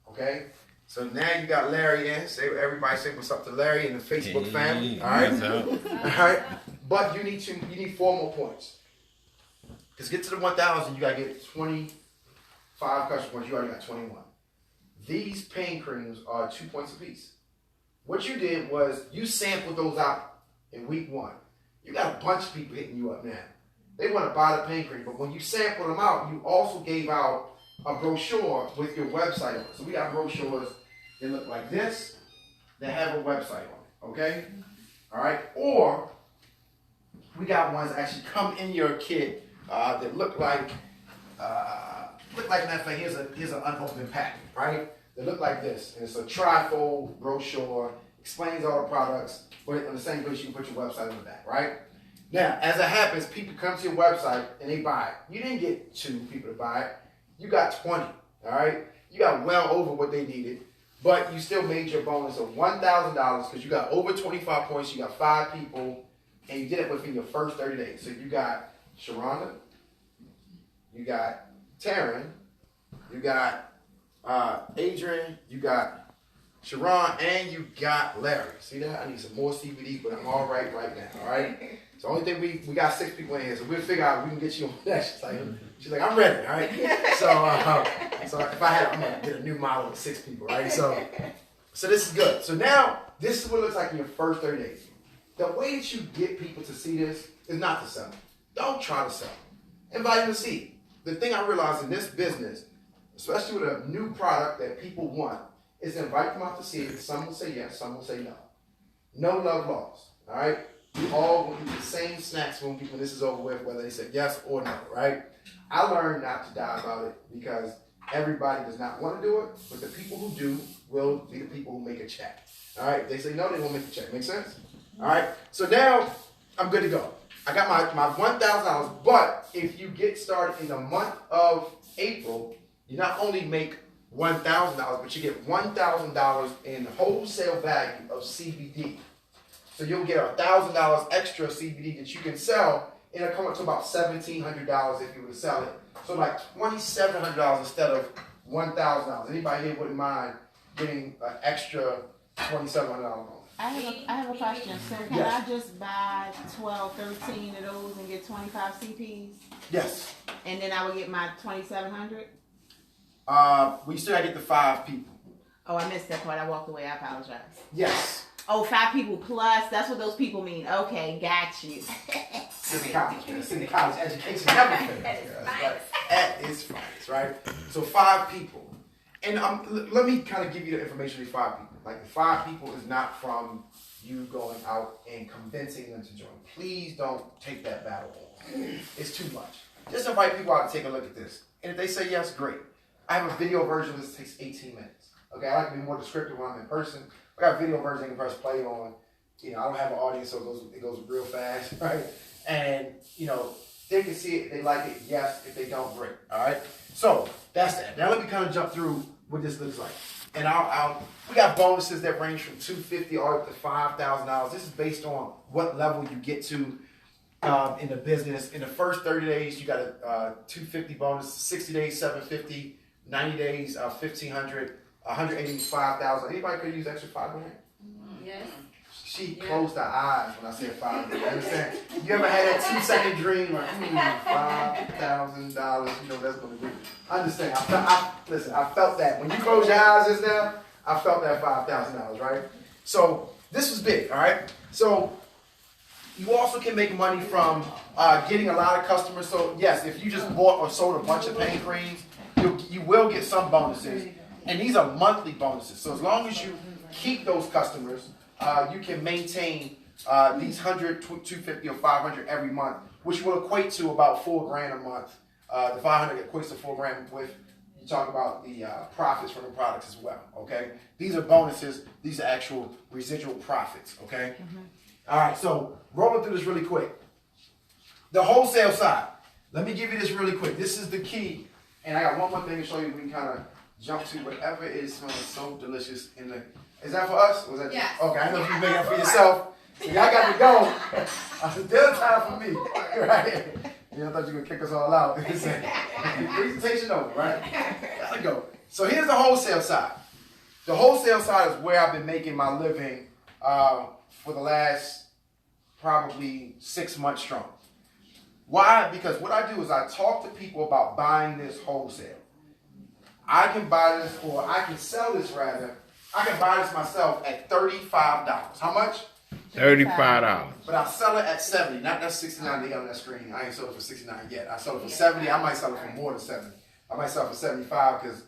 [SPEAKER 1] Okay, so now you got Larry in. Everybody say what's up to Larry and the Facebook family. All right, all right. But you need 4 more points. Because to get to the 1,000, you gotta get 25 customer points. You already got 21. These pain creams are 2 points apiece. What you did was you sampled those out in week 1. You got a bunch of people hitting you up now. They want to buy the pain cream, but when you sampled them out, you also gave out a brochure with your website on it. So we got brochures that look like this that have a website on it. Okay? All right? Or we got ones that actually come in your kit that look like nothing. Here's an unopened packet, right? They look like this, and it's a trifold brochure, explains all the products, but on the same place you can put your website on the back, right? Now, as it happens, people come to your website and they buy it. You didn't get 2 people to buy it. You got 20, all right? You got well over what they needed, but you still made your bonus of $1,000 because you got over 25 points, you got 5 people, and you did it within your first 30 days. So you got Sharonda, you got Taryn, you got Adrian, you got Sharon, and you got Larry. See that? I need some more CBD, but I'm all right now, all right? So the only thing we got 6 people in here, so we'll figure out if we can get you on that. She's like, I'm ready, all right? So if I had, I'm gonna get a new model with 6 people, right? So this is good. So now, this is what it looks like in your first 30 days. The way that you get people to see this is not to sell. Don't try to sell. Invite them to see. The thing I realized in this business, especially with a new product that people want, is to invite them out to see it. Some will say yes, some will say no. No love lost, all right? We all will eat the same snacks when this is over with, whether they say yes or no, right? I learned not to die about it because everybody does not want to do it, but the people who do will be the people who make a check, all right? If they say no, they won't make a check. Make sense? All right? So now I'm good to go. I got my $1,000, but if you get started in the month of April, you not only make $1,000, but you get $1,000 in wholesale value of CBD. So you'll get $1,000 extra CBD that you can sell, and it'll come up to about $1,700 if you were to sell it. So like $2,700 instead of $1,000. Anybody here wouldn't mind getting an extra $2,700?
[SPEAKER 3] I have a question. So can
[SPEAKER 1] Yes.
[SPEAKER 3] I just buy 12, 13 of those and get 25 CPs?
[SPEAKER 1] Yes.
[SPEAKER 3] And then I would get my 2,700?
[SPEAKER 1] We still gotta get the 5 people.
[SPEAKER 3] Oh, I missed that part. I walked away. I apologize.
[SPEAKER 1] Yes.
[SPEAKER 3] Oh, 5 people plus. That's what those people mean. Okay, got you.
[SPEAKER 1] City college, man. City college education never fails. At its finest, right? So 5 people. And let me kind of give you the information of these 5 people. Like the 5 people is not from you going out and convincing them to join. Please don't take that battle on. It's too much. Just invite people out to take a look at this. And if they say yes, great. I have a video version of this that takes 18 minutes. Okay, I like to be more descriptive when I'm in person. I got a video version I can press play on. You know, I don't have an audience, so it goes real fast, right? And, you know, they can see it, they like it, yes. If they don't, great, all right? So, that's that. Now let me kind of jump through what this looks like. And we got bonuses that range from $250 all up to $5,000. This is based on what level you get to in the business. In the first 30 days, you got a $250 bonus, 60 days, $750, 90 days, $1,500, $185,000. Anybody could use extra $500?
[SPEAKER 2] Yes.
[SPEAKER 1] She closed her eyes when I said $500. You understand? You ever had that 2-second dream like, $5,000? You know that's gonna be. Understand? Listen. I felt that when you close your eyes just now. I felt that $5,000, right? So this was big, all right. So you also can make money from getting a lot of customers. So yes, if you just bought or sold a bunch of pain creams, you will get some bonuses, and these are monthly bonuses. So as long as you keep those customers, you can maintain these 100, 250, or 500 every month, which will equate to about $4,000 a month. The 500 equates to $4,000 with you talk about the profits from the products as well. Okay, these are bonuses. These are actual residual profits. Okay. All right. So rolling through this really quick. The wholesale side. Let me give you this really quick. This is the key. And I got one more thing to show you. We can kind of jump to whatever is smelling so delicious in the. Is that for us? Or was that
[SPEAKER 2] Yes.
[SPEAKER 1] Okay, I know if you make that for yourself. So y'all got to go. It's dinner time for me. Right? You know, I thought you were going to kick us all out. Presentation over, right? Gotta go. So here's the wholesale side. The wholesale side is where I've been making my living for the last probably 6 months strong. Why? Because what I do is I talk to people about buying this wholesale. I can buy this, or I can sell this rather. I can buy this myself at $35. How much?
[SPEAKER 7] $35.
[SPEAKER 1] But I'll sell it at $70. Not that $69 they got on that screen. I ain't sold it for $69 yet. I sold it for $70. I might sell it for more than $70. I might sell it for $75 because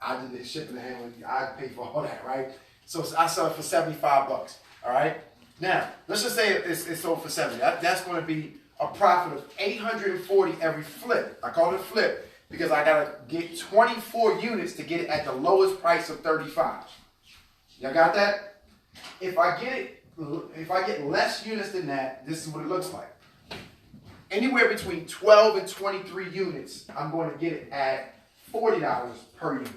[SPEAKER 1] I did the shipping and handling. I paid for all that, right? So I sell it for $75. All right. Now let's just say it's sold for $70. That's going to be a profit of $840 every flip. I call it a flip because I gotta get 24 units to get it at the lowest price of $35. Y'all got that? If I get less units than that, this is what it looks like. Anywhere between 12 and 23 units, I'm going to get it at $40 per unit.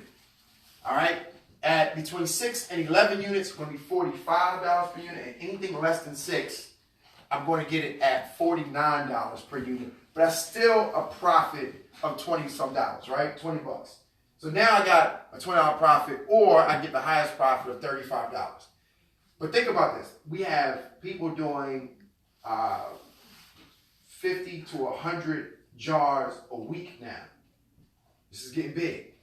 [SPEAKER 1] All right? At between 6 and 11 units, it's going to be $45 per unit, and anything less than 6, I'm going to get it at $49 per unit. But that's still a profit of $20-some, right? $20. So now I got a $20 profit, or I get the highest profit of $35. But think about this. We have people doing 50 to 100 jars a week now. This is getting big.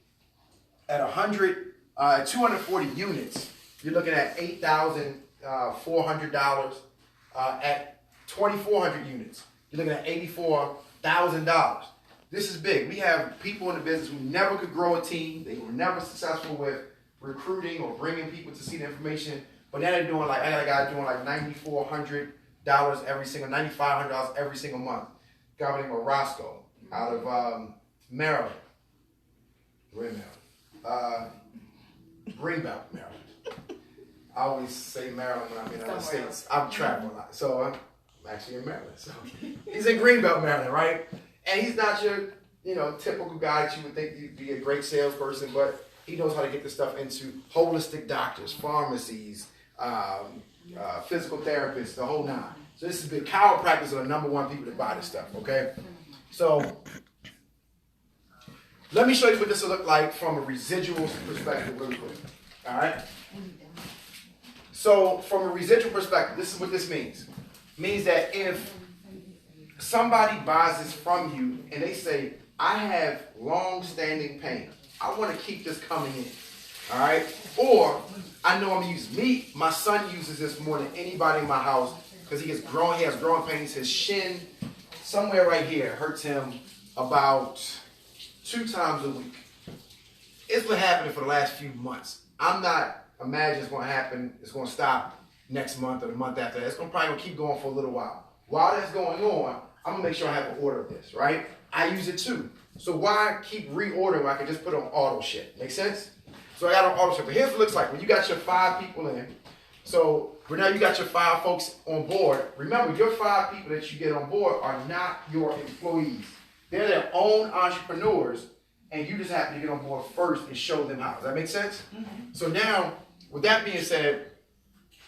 [SPEAKER 1] At 240 units, you're looking at $8,400. At 2,400 units, you're looking at $84,000. This is big. We have people in the business who never could grow a team. They were never successful with recruiting or bringing people to see the information. But now they're doing I got a guy doing like $9,400 every single, $9,500 every single month. A guy named Roscoe out of Maryland. Where in Maryland? Greenbelt, Maryland. I always say Maryland when I'm in the States. I'm traveling a lot. So I'm actually in Maryland. So he's in Greenbelt, Maryland, right? And he's not your, typical guy that you would think he'd be a great salesperson, but he knows how to get this stuff into holistic doctors, pharmacies, physical therapists, the whole nine. So this is big. Chiropractors are the number one people that buy this stuff, okay? So let me show you what this will look like from a residual perspective really quick, all right? So from a residual perspective, this is what this means. It means that if somebody buys this from you and they say, I have long-standing pain, I want to keep this coming in, all right? Or I know I'm going to use me. My son uses this more than anybody in my house because he has growing pains. His shin, somewhere right here, hurts him about 2 times a week. It's been happening for the last few months. I'm not imagining it's going to happen. It's going to stop next month or the month after that. It's probably going to keep going for a little while. While that's going on, I'm going to make sure I have an order of this, right? I use it too. So why keep reordering when I can just put on auto ship? Make sense? So I got on auto ship. But here's what it looks like. When you got your 5 people in, so right now you got your 5 folks on board. Remember, your 5 people that you get on board are not your employees. They're their own entrepreneurs, and you just happen to get on board first and show them how. Does that make sense? Mm-hmm. So now, with that being said,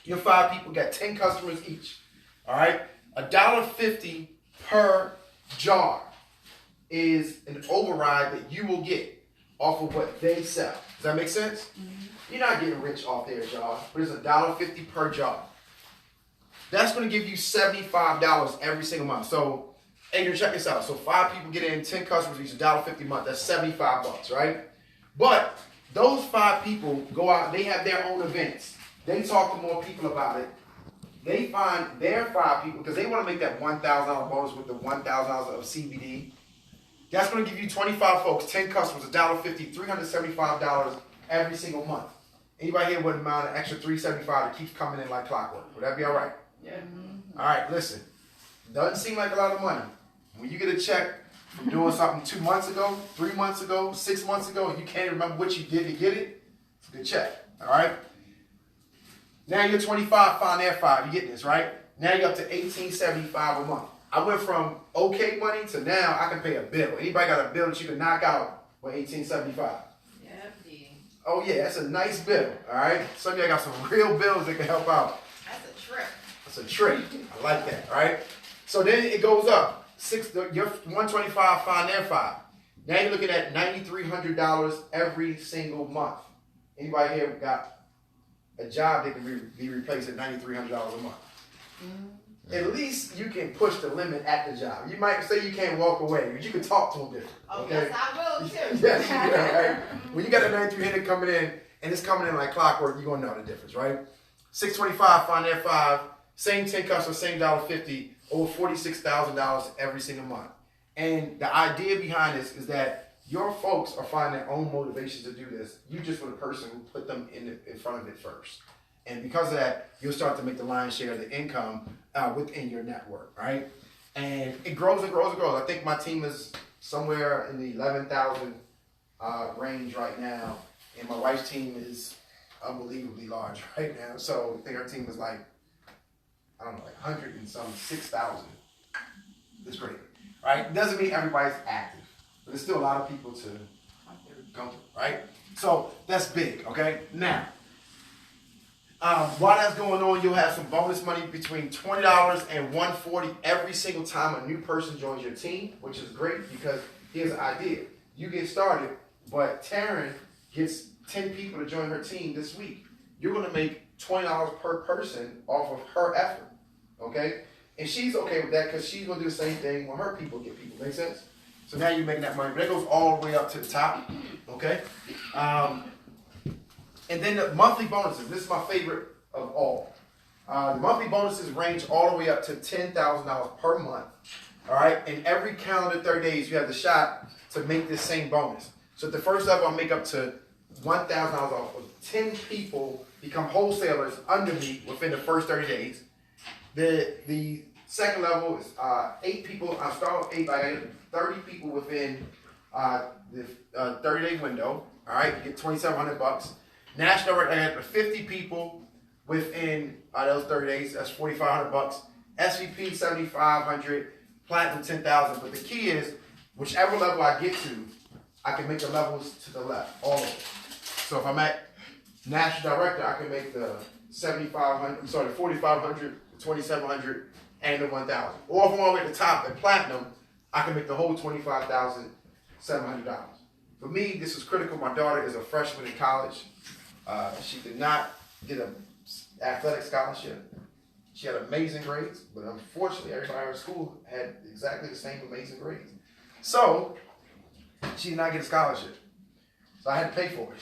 [SPEAKER 1] your 5 people got 10 customers each. All right? $1.50 per jar is an override that you will get off of what they sell. Does that make sense? Mm-hmm. You're not getting rich off their jar, but it's $1.50 per jar. That's going to give you $75 every single month. So, Adrian, check this out. So 5 people get in, 10 customers each, $1.50 a month. That's $75, right? But those 5 people go out, they have their own events. They talk to more people about it. They find their 5 people, because they want to make that $1,000 bonus with the $1,000 of CBD. That's going to give you 25 folks, 10 customers, $1.50, $375 every single month. Anybody here wouldn't mind an extra $375 that keeps coming in like clockwork? Would that be all right?
[SPEAKER 5] Yeah.
[SPEAKER 1] All right, listen. Doesn't seem like a lot of money. When you get a check from doing something 2 months ago, 3 months ago, 6 months ago, and you can't remember what you did to get it, it's a good check. All right? Now you're 25, find their 5. You get this, right? Now you're up to $18.75 a month. I went from okay money to now I can pay a bill. Anybody got a bill that you can knock out with $18.75?
[SPEAKER 2] Yep, D.
[SPEAKER 1] Oh yeah, that's a nice bill. All right. Some of y'all got some real bills that can help out.
[SPEAKER 2] That's a trip.
[SPEAKER 1] That's a trick. I like that. All right. So then it goes up. You're 125, find their 5. Now you're looking at $9,300 every single month. Anybody here got a job that can be replaced at $9,300 a month? At least you can push the limit at the job. You might say you can't walk away, but you can talk to them different.
[SPEAKER 2] Oh,
[SPEAKER 1] Okay?
[SPEAKER 2] yes, I will too.
[SPEAKER 1] Yes, you can, right? When you got a 9,300 coming in, and it's coming in like clockwork, you're gonna know the difference, right? 625, find their 5, same 10 customers, same $1.50, over $46,000 every single month. And the idea behind this is that your folks are finding their own motivation to do this. You just were the person who put them in front of it first. And because of that, you'll start to make the lion's share of the income within your network, right? And it grows and grows and grows. I think my team is somewhere in the 11,000 range right now. And my wife's team is unbelievably large right now. So I think our team is like, I don't know, like 100 and some 6,000. It's great, right? Doesn't mean everybody's active, but there's still a lot of people to come through, right? So that's big, okay? Now, while that's going on, you'll have some bonus money between $20 and $140 every single time a new person joins your team, which is great because here's the idea. You get started, but Taryn gets 10 people to join her team this week. You're going to make $20 per person off of her effort, okay? And she's okay with that because she's going to do the same thing when her people get people. Make sense? So now you're making that money. But that goes all the way up to the top, okay? And then the monthly bonuses. This is my favorite of all. The monthly bonuses range all the way up to $10,000 per month. All right? And every calendar 30 days, you have the shot to make this same bonus. So at the first level, I'll make up to $1,000 off. 10 people become wholesalers under me within the first 30 days. The second level is 8 people. I start with 8, but I get 30 people within the 30-day window. All right? You get $2,700. National record, I got 50 people within those 30 days. That's $4,500. SVP $7,500. Platinum $10,000. But the key is, whichever level I get to, I can make the levels to the left, all of them. So if I'm at National Director, I can make the $7,500. I'm sorry, $4,500, $2,700, and the $1,000. Or if I'm all the way at the top at platinum, I can make the whole $25,700. For me, this is critical. My daughter is a freshman in college. She did not get an athletic scholarship. She had amazing grades, but unfortunately, everybody in her school had exactly the same amazing grades. So she did not get a scholarship. So I had to pay for it.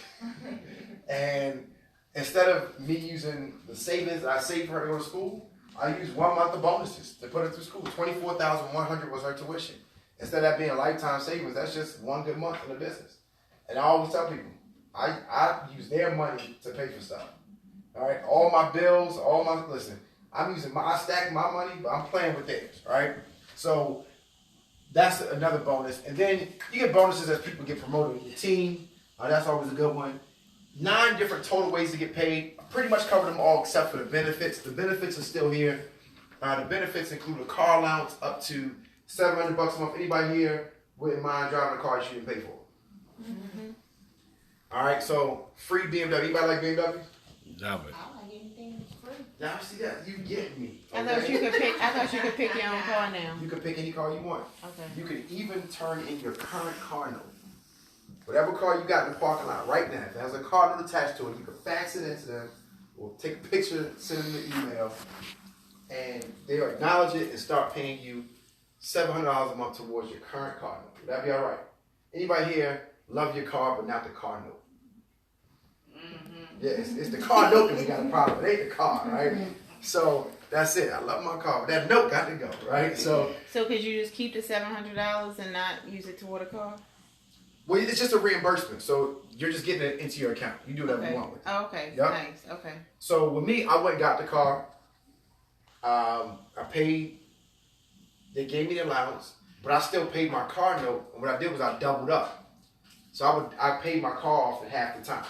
[SPEAKER 1] And instead of me using the savings that I saved for her to go to school, I used 1 month of bonuses to put her through school. $24,100 was her tuition. Instead of that being a lifetime savings, that's just one good month in the business. And I always tell people, I use their money to pay for stuff. All right, all my bills, I stack my money, but I'm playing with theirs. All right, so that's another bonus. And then you get bonuses as people get promoted in your team. That's always a good one. 9 different total ways to get paid. I pretty much covered them all except for the benefits. The benefits are still here. The benefits include a car allowance up to $700 a month. Anybody here wouldn't mind driving a car you didn't pay for? Mm-hmm. All right, so free BMW. Anybody like BMWs?
[SPEAKER 7] Love it.
[SPEAKER 6] I like anything that's free.
[SPEAKER 1] Now see that you get me.
[SPEAKER 3] I thought you could pick your own car now.
[SPEAKER 1] You can pick any car you want.
[SPEAKER 3] Okay.
[SPEAKER 1] You can even turn in your current car note. Whatever car you got in the parking lot right now, if it has a car note attached to it, you can fax it into them, or take a picture, send them an email, and they'll acknowledge it and start paying you $700 a month towards your current car note. Would that be all right? Anybody here love your car but not the car note? Yeah, it's the car note that we got a problem. It ain't the car, right? So that's it. I love my car, but that note got to go, right? So
[SPEAKER 3] could you just keep the $700 and not use it toward a car?
[SPEAKER 1] Well, it's just a reimbursement. So you're just getting it into your account. You do whatever you want with it.
[SPEAKER 3] Oh, okay.
[SPEAKER 1] Yep.
[SPEAKER 3] Nice. Okay.
[SPEAKER 1] So with me, I went and got the car. I paid. They gave me the allowance, but I still paid my car note. And what I did was I doubled up. So I paid my car off at half the time.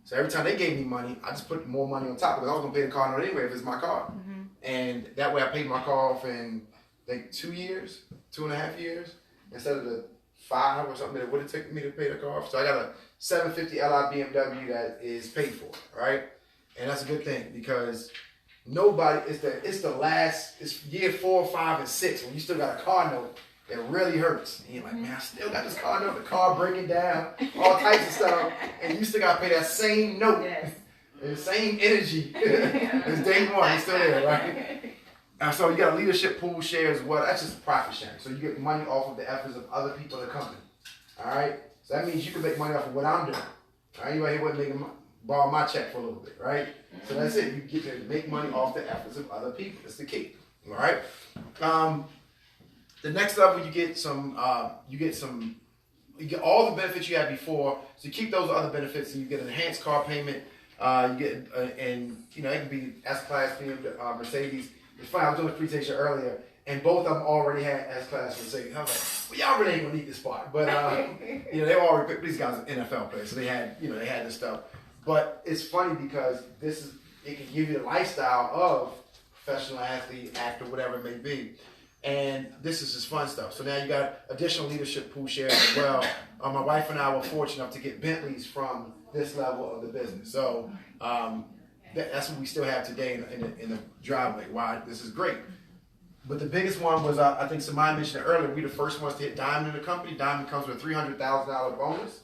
[SPEAKER 1] So every time they gave me money, I just put more money on top because I was gonna pay the car note anyway if it's my car. Mm-hmm. And that way I paid my car off in I think 2 years, 2.5 years, instead of the 5 or something that it would have taken me to pay the car off. So I got a 750 Li BMW that is paid for, right? And that's a good thing because it's year 4, 5, and 6 when you still got a car note. It really hurts. And you're like, man, I still got this car note, the car breaking down, all types of stuff, and you still got to pay that same note, the same energy as day one. It's still there, right? So you got a leadership pool share as well. That's just profit sharing. So you get money off of the efforts of other people in the company. All right? So that means you can make money off of what I'm doing. All right? You right here wasn't borrow my check for a little bit, right? So that's it. You get to make money off the efforts of other people. That's the key. All right? The next level, you get all the benefits you had before. So you keep those other benefits, and you get an enhanced car payment. You get it can be S-Class, BMW, Mercedes. It's funny, I was doing this presentation earlier, and both of them already had S-Class Mercedes. I was like, well, y'all really ain't gonna need this part, but they already these guys are NFL players, so they had this stuff. But it's funny because it can give you the lifestyle of professional athlete, actor, whatever it may be. And this is just fun stuff. So now you got additional leadership pool shares as well. My wife and I were fortunate enough to get Bentleys from this level of the business. So that's what we still have today in the driveway. Why this is great. But the biggest one was, I think Samaya mentioned it earlier, we the first ones to hit Diamond in the company. Diamond comes with a $300,000 bonus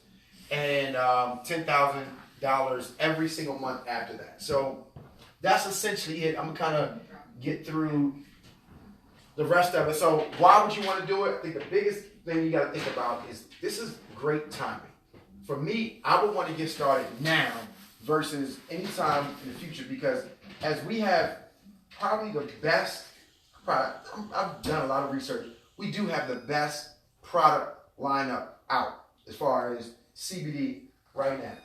[SPEAKER 1] and $10,000 every single month after that. So that's essentially it. I'm going to kind of get through the rest of it. So why would you want to do it? I think the biggest thing you got to think about is this is great timing. For me, I would want to get started now versus anytime in the future because as we have probably the best product, I've done a lot of research, we do have the best product lineup out as far as CBD right now.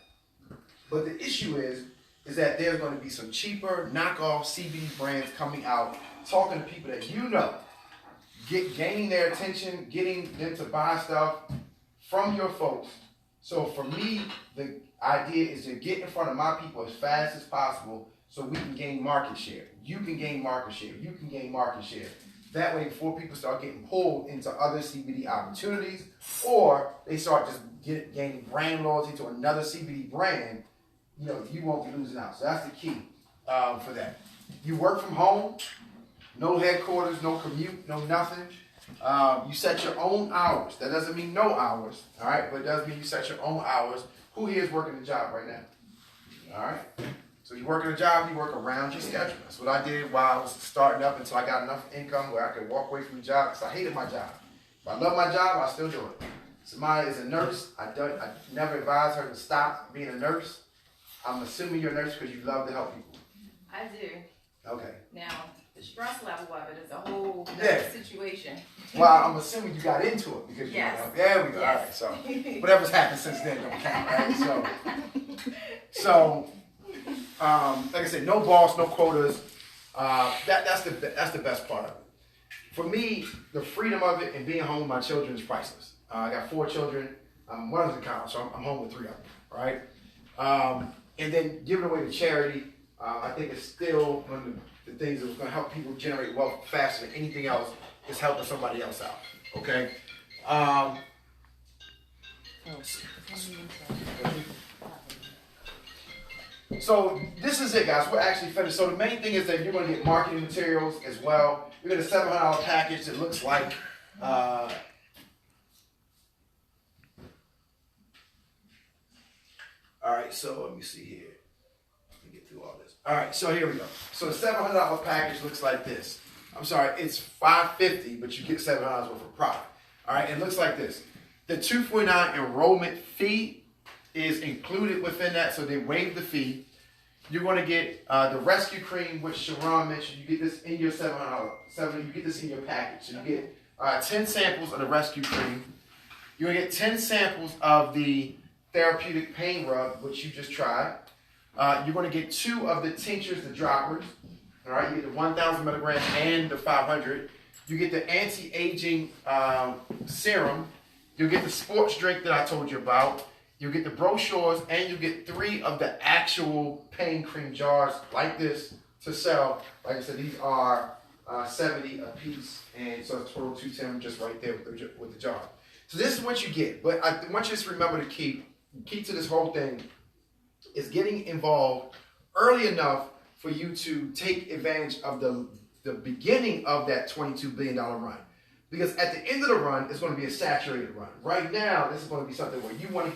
[SPEAKER 1] But the issue is that there's going to be some cheaper knockoff CBD brands coming out, talking to people that you know, gaining their attention, getting them to buy stuff from your folks. So for me, the idea is to get in front of my people as fast as possible so we can gain market share. You can gain market share. You can gain market share. That way, before people start getting pulled into other CBD opportunities or they start just gaining brand loyalty to another CBD brand, you won't be losing out. So that's the key. for that. You work from home, no headquarters, no commute, no nothing. You set your own hours. That doesn't mean no hours, all right? But it does mean you set your own hours. Who here is working a job right now? All right? So you working a job, you work around your schedule. That's what I did while I was starting up until I got enough income where I could walk away from the job because I hated my job. If I love my job, I still do it. Somebody is a nurse. I never advise her to stop being a nurse. I'm assuming you're a nurse because you love to help people.
[SPEAKER 4] I do.
[SPEAKER 1] Okay.
[SPEAKER 4] Now, the stress level of it is a whole
[SPEAKER 1] Yeah.
[SPEAKER 4] situation.
[SPEAKER 1] Well, I'm assuming you got into it because you
[SPEAKER 4] Yes.
[SPEAKER 1] there we go.
[SPEAKER 4] Yes.
[SPEAKER 1] All right. So whatever's happened since then don't count, right? So like I said, no boss, no quotas. That's the best part of it. For me, the freedom of it and being home with my children is priceless. I got 4 children. One of them's in college, so I'm home with 3 of them, right? And then giving away to charity, I think it's still one of the things that's going to help people generate wealth faster than anything else is helping somebody else out, okay? So this is it, guys. We're actually finished. So the main thing is that you're going to get marketing materials as well. You're going to get a $700 package that looks like all right, so let me see here. Let me get through all this. All right, so here we go. So the $700 package looks like this. I'm sorry, it's $550, but you get $700 worth of product. All right, it looks like this. The $249 enrollment fee is included within that, so they waive the fee. You're going to get the rescue cream, which Sharon mentioned. You get this in your $700. You get this in your package. So you get 10 samples of the rescue cream. You're going to get 10 samples of the therapeutic pain rub, which you just tried. You're going to get 2 of the tinctures, the droppers. All right, you get the 1,000 milligrams and the 500. You get the anti-aging serum. You'll get the sports drink that I told you about. You'll get the brochures, and you get 3 of the actual pain cream jars like this to sell. Like I said, these are $70 a piece, and so it's total $210 just right there with the jar. So this is what you get. But I want you to remember to keep to this whole thing is getting involved early enough for you to take advantage of the beginning of that $22 billion run. Because at the end of the run, it's going to be a saturated run. Right now, this is going to be something where you want to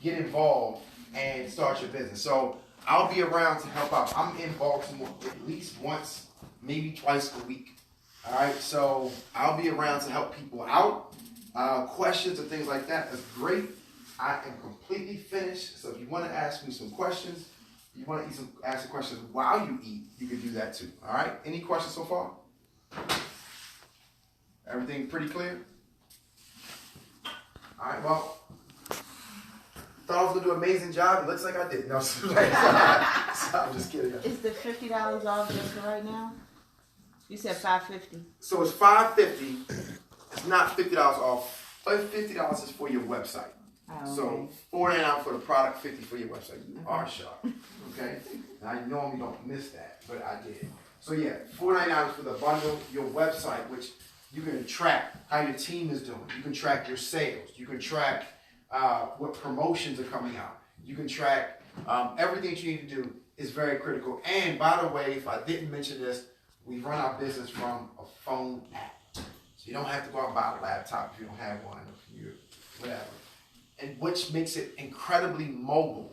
[SPEAKER 1] get involved, and start your business. So I'll be around to help out. I'm in Baltimore at least once, maybe twice a week. All right, so I'll be around to help people out. Questions and things like that is great. I am completely finished. So if you want to ask me some questions, you want to ask some questions while you eat, you can do that too. All right, any questions so far? Everything pretty clear? All right, well, thought I was going to do an amazing job. It looks like I did. No, so I'm just kidding.
[SPEAKER 3] Is the $50 off just for right now? You said $550.
[SPEAKER 1] So it's $550. It's not $50 off. $50 is for your website.
[SPEAKER 3] Oh, okay.
[SPEAKER 1] So $49 for the product, $50 for your website. You are sharp. Okay? And I normally don't miss that, but I did. So yeah, $49 for the bundle, your website, which you can track how your team is doing. You can track your sales. You can track what promotions are coming out. You can track everything that you need to do is very critical. And by the way, if I didn't mention this, we run our business from a phone app. So you don't have to go out and buy a laptop if you don't have one, or whatever. And which makes it incredibly mobile.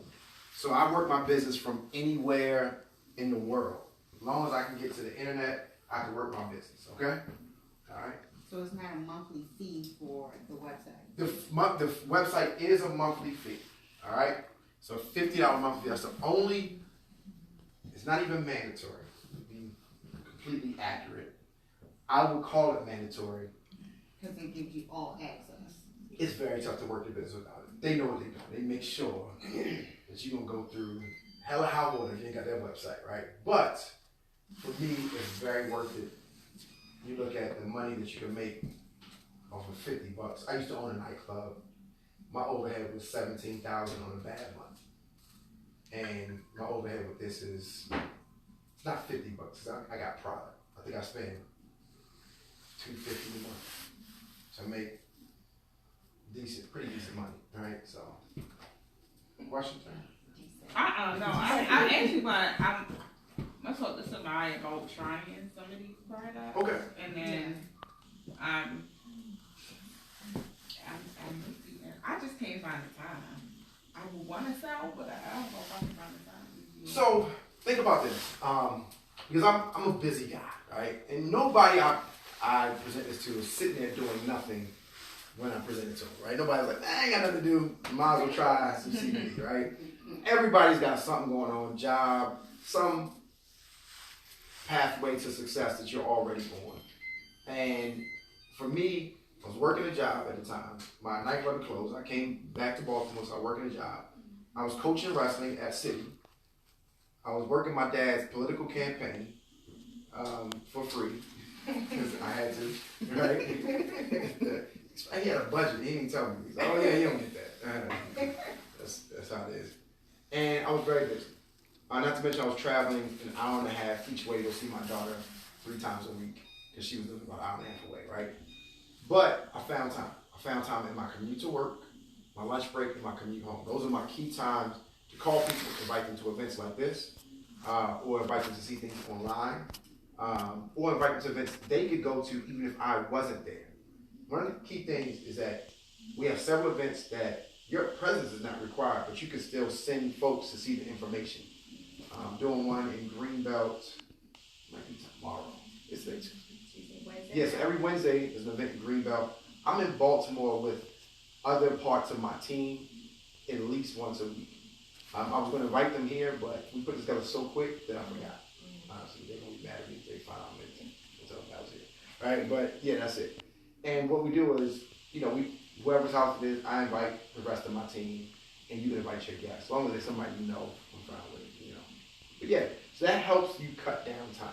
[SPEAKER 1] So I work my business from anywhere in the world. As long as I can get to the internet, I can work my business, okay? All right?
[SPEAKER 6] So it's not a monthly fee for the website?
[SPEAKER 1] The website is a monthly fee, all right? So $50 monthly, that's the only, it's not even mandatory, to be completely accurate. I would call it mandatory.
[SPEAKER 6] Because it gives you all access.
[SPEAKER 1] It's very tough to work the business without it. They know what they're doing. They make sure that you're going to go through hella high water if you ain't got that website, right? But for me, it's very worth it. You look at the money that you can make off of $50. I used to own a nightclub. My overhead was $17,000 on a bad month. And my overhead with this is not $50. I got product. I think I spend $250 a month. So I make pretty decent money, right? So, questions?
[SPEAKER 5] No. I actually want. gonna talk to somebody about trying some of these products.
[SPEAKER 1] Okay.
[SPEAKER 5] And then, I just can't find the time. I would want to sell, but I don't know if I can find the time.
[SPEAKER 1] So think about this, because I'm a busy guy, right? And nobody I present this to is sitting there doing nothing when I present it to them, right? Nobody's like, I ain't got nothing to do, might as well try some CBD, right? Everybody's got something going on, job, some pathway to success that you're already on. And for me, I was working a job at the time. My nightclub closed. I came back to Baltimore, so I was working a job. I was coaching wrestling at City. I was working my dad's political campaign for free because I had to, right? He had a budget. He didn't tell me. He's like, oh yeah, you don't get that. That's how it is. And I was very busy. Not to mention I was traveling an hour and a half each way to go see my daughter 3 times a week because she was living about an hour and a half away, right? But I found time. I found time in my commute to work, my lunch break, and my commute home. Those are my key times to call people, invite them to events like this, or invite them to see things online, or invite them to events they could go to even if I wasn't there. One of the key things is that we have several events that your presence is not required, but you can still send folks to see the information. Doing one in Greenbelt, might be tomorrow. It's next Wednesday. Yes, every Wednesday there's an event in Greenbelt. I'm in Baltimore with other parts of my team at least once a week. I was going to invite them here, but we put this together so quick that I forgot. Honestly, they're going to be mad at me if they find out until I was here. Right? But yeah, that's it. And what we do is, whoever's house it is, I invite the rest of my team, and you can invite your guests, as long as it's somebody you know I'm fine with, But yeah, so that helps you cut down time.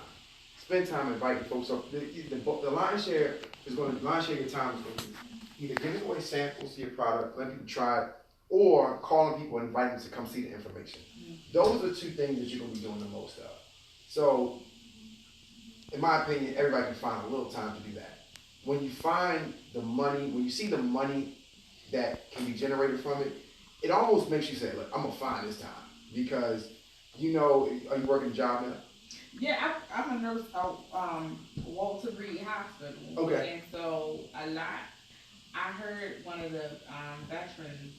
[SPEAKER 1] Spend time inviting folks up. The lion's share of your time is going to be either giving away samples of your product, letting people try it, or calling people and inviting them to come see the information. Those are 2 things that you're going to be doing the most of. So, in my opinion, everybody can find a little time to do that. When you find the money, when you see the money that can be generated from it, it almost makes you say, look, I'm going to find this time. Because, are you working a job now?
[SPEAKER 5] Yeah, I'm a nurse at Walter Reed Hospital.
[SPEAKER 1] Okay.
[SPEAKER 5] And so I heard one of the veterans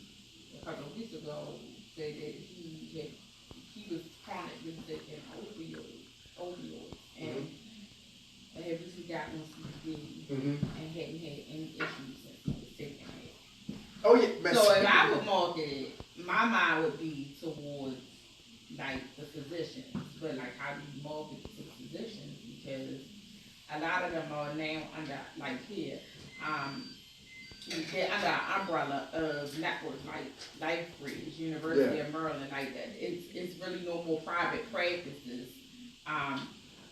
[SPEAKER 5] a couple of weeks ago say that he was chronically sick in opioids, and had recently gotten CBD and hadn't had any issues since he was taking it.
[SPEAKER 1] Oh yeah.
[SPEAKER 5] So if I would market it, my mind would be towards like the physicians, but like how do you market it to physicians? Because a lot of them are now under they're under an umbrella of networks like LifeBridge, University of Maryland, like that. It's really no more private practices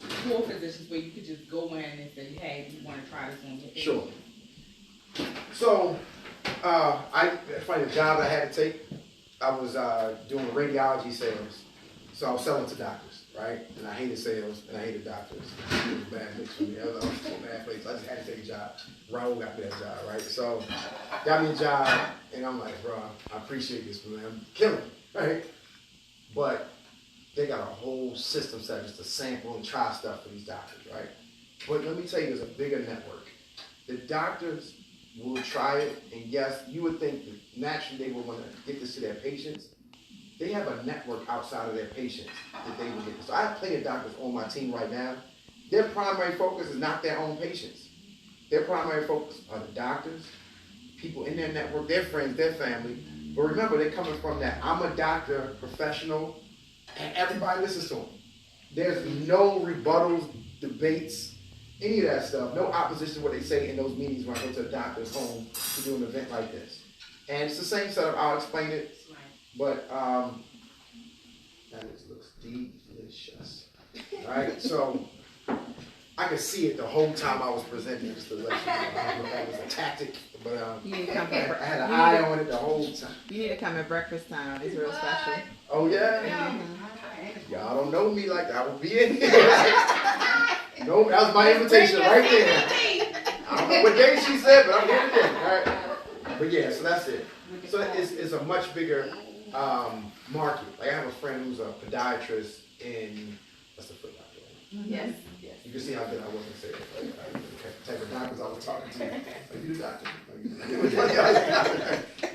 [SPEAKER 5] for physicians where you could just go in and say, hey, you want to try this on your patient.
[SPEAKER 1] Sure. So, I find a job I had to take. I was doing radiology sales, so I was selling to doctors, right? And I hated sales and I hated doctors. It was a bad mix for me. I was in a bad place. I just had to take a job. Raul got me that job, right? So, got me a job, and I'm like, bro, I appreciate this, man. I'm killing it, right? But they got a whole system set just to sample and try stuff for these doctors, right? But let me tell you, there's a bigger network. The doctors will try it, and yes, you would think that naturally they would want to get this to their patients. They have a network outside of their patients that they will get this. So I have plenty of doctors on my team right now. Their primary focus is not their own patients. Their primary focus are the doctors, people in their network, their friends, their family. But remember, they're coming from that I'm a doctor, professional, and everybody listens to them. There's no rebuttals, debates, any of that stuff. No opposition to what they say in those meetings when I go to a doctor's home to do an event like this. And it's the same setup. I'll explain it. But that looks delicious. All right, so I could see it the whole time I was presenting. Just to let you know, I don't know if that was a tactic, but
[SPEAKER 3] You need to come
[SPEAKER 1] I had an eye on it the whole time.
[SPEAKER 3] You need to come at breakfast time. It's real special.
[SPEAKER 1] Oh yeah? Y'all don't know me like that. I will be in here. No, that was my invitation right there. I don't know what day she said, but I'm here today. All right. But yeah, so that's it. So it's a much bigger market. Like I have a friend who's a podiatrist in, what's the foot?
[SPEAKER 3] Yes, yes.
[SPEAKER 1] You can see how good I wasn't saying it. Like, the type of doctors I was talking to. Are you the doctor?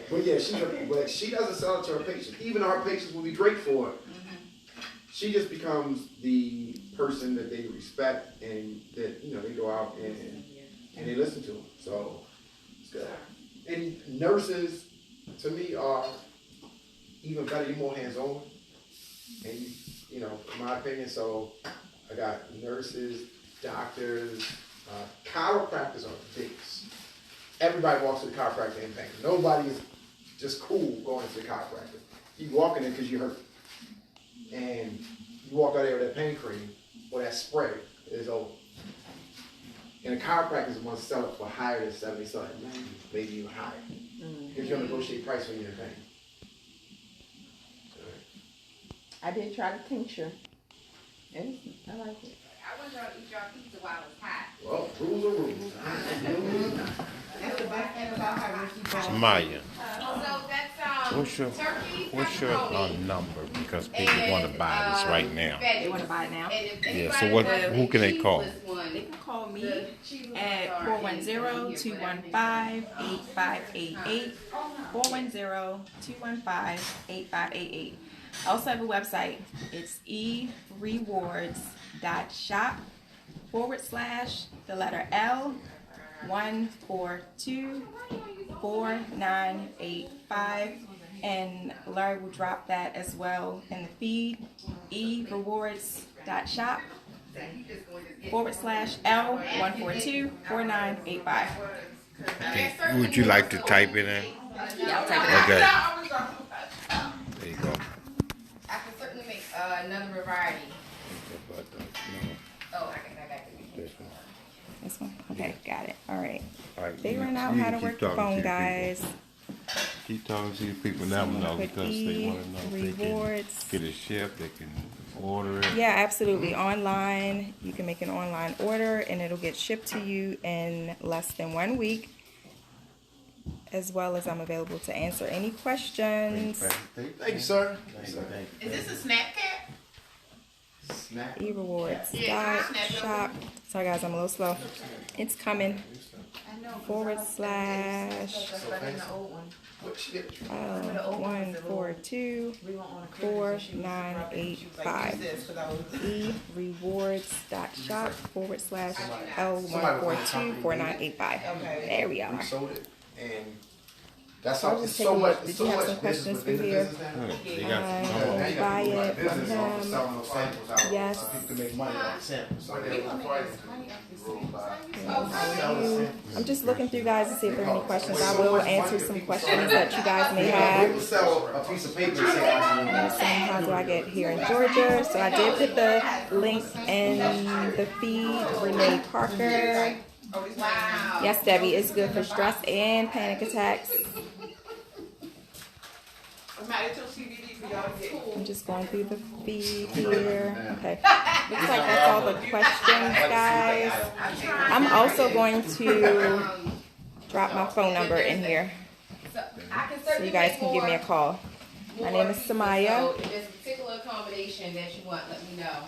[SPEAKER 1] But yeah, but she doesn't sell it to her patients. Even our patients will be great for it. She just becomes the person that they respect and that, they go out and they listen to them. So it's good. And nurses, to me, are even better. You're more hands-on. And in my opinion, so I got nurses, doctors, chiropractors are the biggest. Everybody walks to the chiropractor in pain. Nobody is just cool going to the chiropractor. You walk in there because you're hurt. And you walk out there with that pain cream or that spray, it's over. And the chiropractor is going to sell it for higher than 70, so like 90, maybe even higher. Because you'll negotiate price when you're in pain.
[SPEAKER 3] I did try the tincture. I like it.
[SPEAKER 2] I want y'all to eat y'all pizza while it's hot.
[SPEAKER 1] Well, rules are rules.
[SPEAKER 6] That's the best thing about her when she goes.
[SPEAKER 7] Maya,
[SPEAKER 2] So that's turkey,
[SPEAKER 7] what's your
[SPEAKER 2] pepperoni,
[SPEAKER 7] number? Because people want to buy this right now.
[SPEAKER 2] veggies.
[SPEAKER 4] They want to buy it now?
[SPEAKER 2] And if
[SPEAKER 7] Yeah,
[SPEAKER 2] anybody
[SPEAKER 7] so what-
[SPEAKER 2] wants
[SPEAKER 7] who
[SPEAKER 2] the
[SPEAKER 7] can they call?
[SPEAKER 2] cheeseless one,
[SPEAKER 4] They can call me
[SPEAKER 2] the cheeseless
[SPEAKER 4] at
[SPEAKER 2] are in here, whatever they say.
[SPEAKER 4] 410-215-8588. 410-215-8588. I also have a website. It's erewards.shop / the letter L 1424985, and Larry will drop that as well in the feed. erewards.shop / L 1424985.
[SPEAKER 7] Would you like to type it in?
[SPEAKER 4] Yeah, I'll type it in.
[SPEAKER 7] Okay. There you go.
[SPEAKER 2] I can certainly make another variety. Oh, I got
[SPEAKER 7] This one.
[SPEAKER 4] This one? Okay, got it. All right.
[SPEAKER 7] All right,
[SPEAKER 4] Figuring
[SPEAKER 7] you-
[SPEAKER 4] out
[SPEAKER 7] you
[SPEAKER 4] how to
[SPEAKER 7] keep
[SPEAKER 4] work the
[SPEAKER 7] talking to
[SPEAKER 4] phone,
[SPEAKER 7] your
[SPEAKER 4] guys.
[SPEAKER 7] Keep talking to these people now know
[SPEAKER 4] Put
[SPEAKER 7] because they want to know if they can
[SPEAKER 4] rewards.
[SPEAKER 7] get it shipped, they can order it.
[SPEAKER 4] Yeah, absolutely. Online, you can make an online order and it'll get shipped to you in less than 1 week. As well as I'm available to answer any questions.
[SPEAKER 1] Thank you, sir.
[SPEAKER 2] Is this a snack cat?
[SPEAKER 1] Snack.
[SPEAKER 4] eRewards.
[SPEAKER 2] Yeah,
[SPEAKER 4] Shop. Sorry guys, I'm a little slow. It's coming. /
[SPEAKER 1] What she get?
[SPEAKER 4] 1424985. eRewards.shop / L1424985. There we are.
[SPEAKER 1] We sold it, and that's
[SPEAKER 4] I'll
[SPEAKER 1] how
[SPEAKER 4] just
[SPEAKER 1] it's
[SPEAKER 4] take
[SPEAKER 1] so
[SPEAKER 4] a
[SPEAKER 1] much.
[SPEAKER 4] look.
[SPEAKER 1] It's
[SPEAKER 4] Did
[SPEAKER 1] so
[SPEAKER 4] you have
[SPEAKER 1] much
[SPEAKER 4] some questions
[SPEAKER 1] business within
[SPEAKER 4] through
[SPEAKER 1] the
[SPEAKER 4] here?
[SPEAKER 1] business now.
[SPEAKER 7] They got
[SPEAKER 4] I
[SPEAKER 7] some.
[SPEAKER 1] Now you
[SPEAKER 4] buy
[SPEAKER 1] gotta do
[SPEAKER 4] it
[SPEAKER 1] business
[SPEAKER 4] from
[SPEAKER 1] off of
[SPEAKER 4] him.
[SPEAKER 1] selling those samples out.
[SPEAKER 4] Yes.
[SPEAKER 1] So people can make money off samples. So they don't
[SPEAKER 4] I'm just looking through guys to see if there are any questions. I will answer some questions that you guys may have.
[SPEAKER 1] People sell a piece of paper and say, "I
[SPEAKER 4] Saying how do I get here in Georgia? So I did put the link in the feed. Renee Parker.
[SPEAKER 2] Wow.
[SPEAKER 4] Yes, Debbie, it's good for stress and panic attacks. I'm just going through the feed here. Okay. Looks like that's all the questions, guys. I'm also going to drop my phone number in here
[SPEAKER 2] So I can
[SPEAKER 4] so
[SPEAKER 2] certainly
[SPEAKER 4] you guys
[SPEAKER 2] make
[SPEAKER 4] can give me a
[SPEAKER 2] more-
[SPEAKER 4] call. My name is
[SPEAKER 2] pizza,
[SPEAKER 4] Samaya.
[SPEAKER 2] So if there's a particular accommodation that you want, let me know.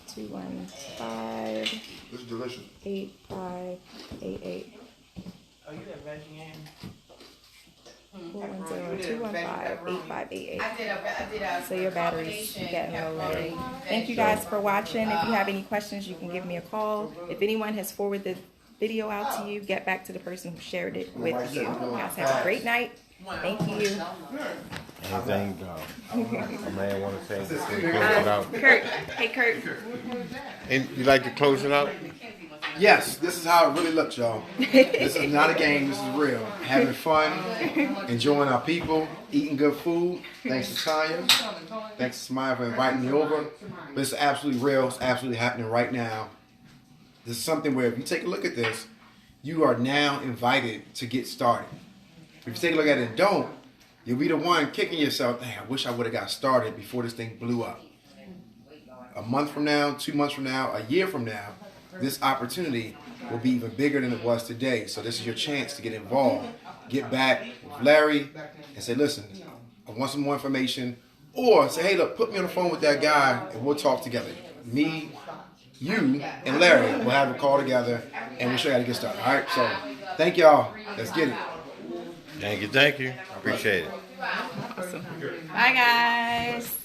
[SPEAKER 4] 215-8588.
[SPEAKER 1] It's delicious.
[SPEAKER 6] Oh, you got veggie
[SPEAKER 4] 410-215-8588.
[SPEAKER 2] I did a
[SPEAKER 4] So your battery's
[SPEAKER 2] combination
[SPEAKER 4] getting low, Larry.
[SPEAKER 2] pepperoni,
[SPEAKER 4] Thank you guys for watching. If you have any questions, you can give me a call. If anyone has forwarded the video out to you, get back to the person who shared it with you. You guys have a great night. Thank you.
[SPEAKER 7] Anything go. A man want to say before we close it out.
[SPEAKER 4] Kurt. Hey, Kurt.
[SPEAKER 7] And you like to close it out?
[SPEAKER 1] Yes, this is how it really looks, y'all. This is not a game. This is real. Having fun, enjoying our people, eating good food. Thanks to Tanya. Thanks to Smile for inviting me over. This is absolutely real. It's absolutely happening right now. This is something where if you take a look at this, you are now invited to get started. If you take a look at it and don't, you'll be the one kicking yourself, "Dang, I wish I would have got started before this thing blew up." A month from now, 2 months from now, a year from now, this opportunity will be even bigger than it was today. So this is your chance to get involved. Get back with Larry and say, "Listen, I want some more information.
[SPEAKER 8] Or say, hey, look, put me on the phone with that guy and we'll talk together. Me, you, and Larry will have a call together and we'll show you how to get started. All right, so thank y'all. Let's get it.
[SPEAKER 7] Thank you. Appreciate it.
[SPEAKER 4] Bye, guys.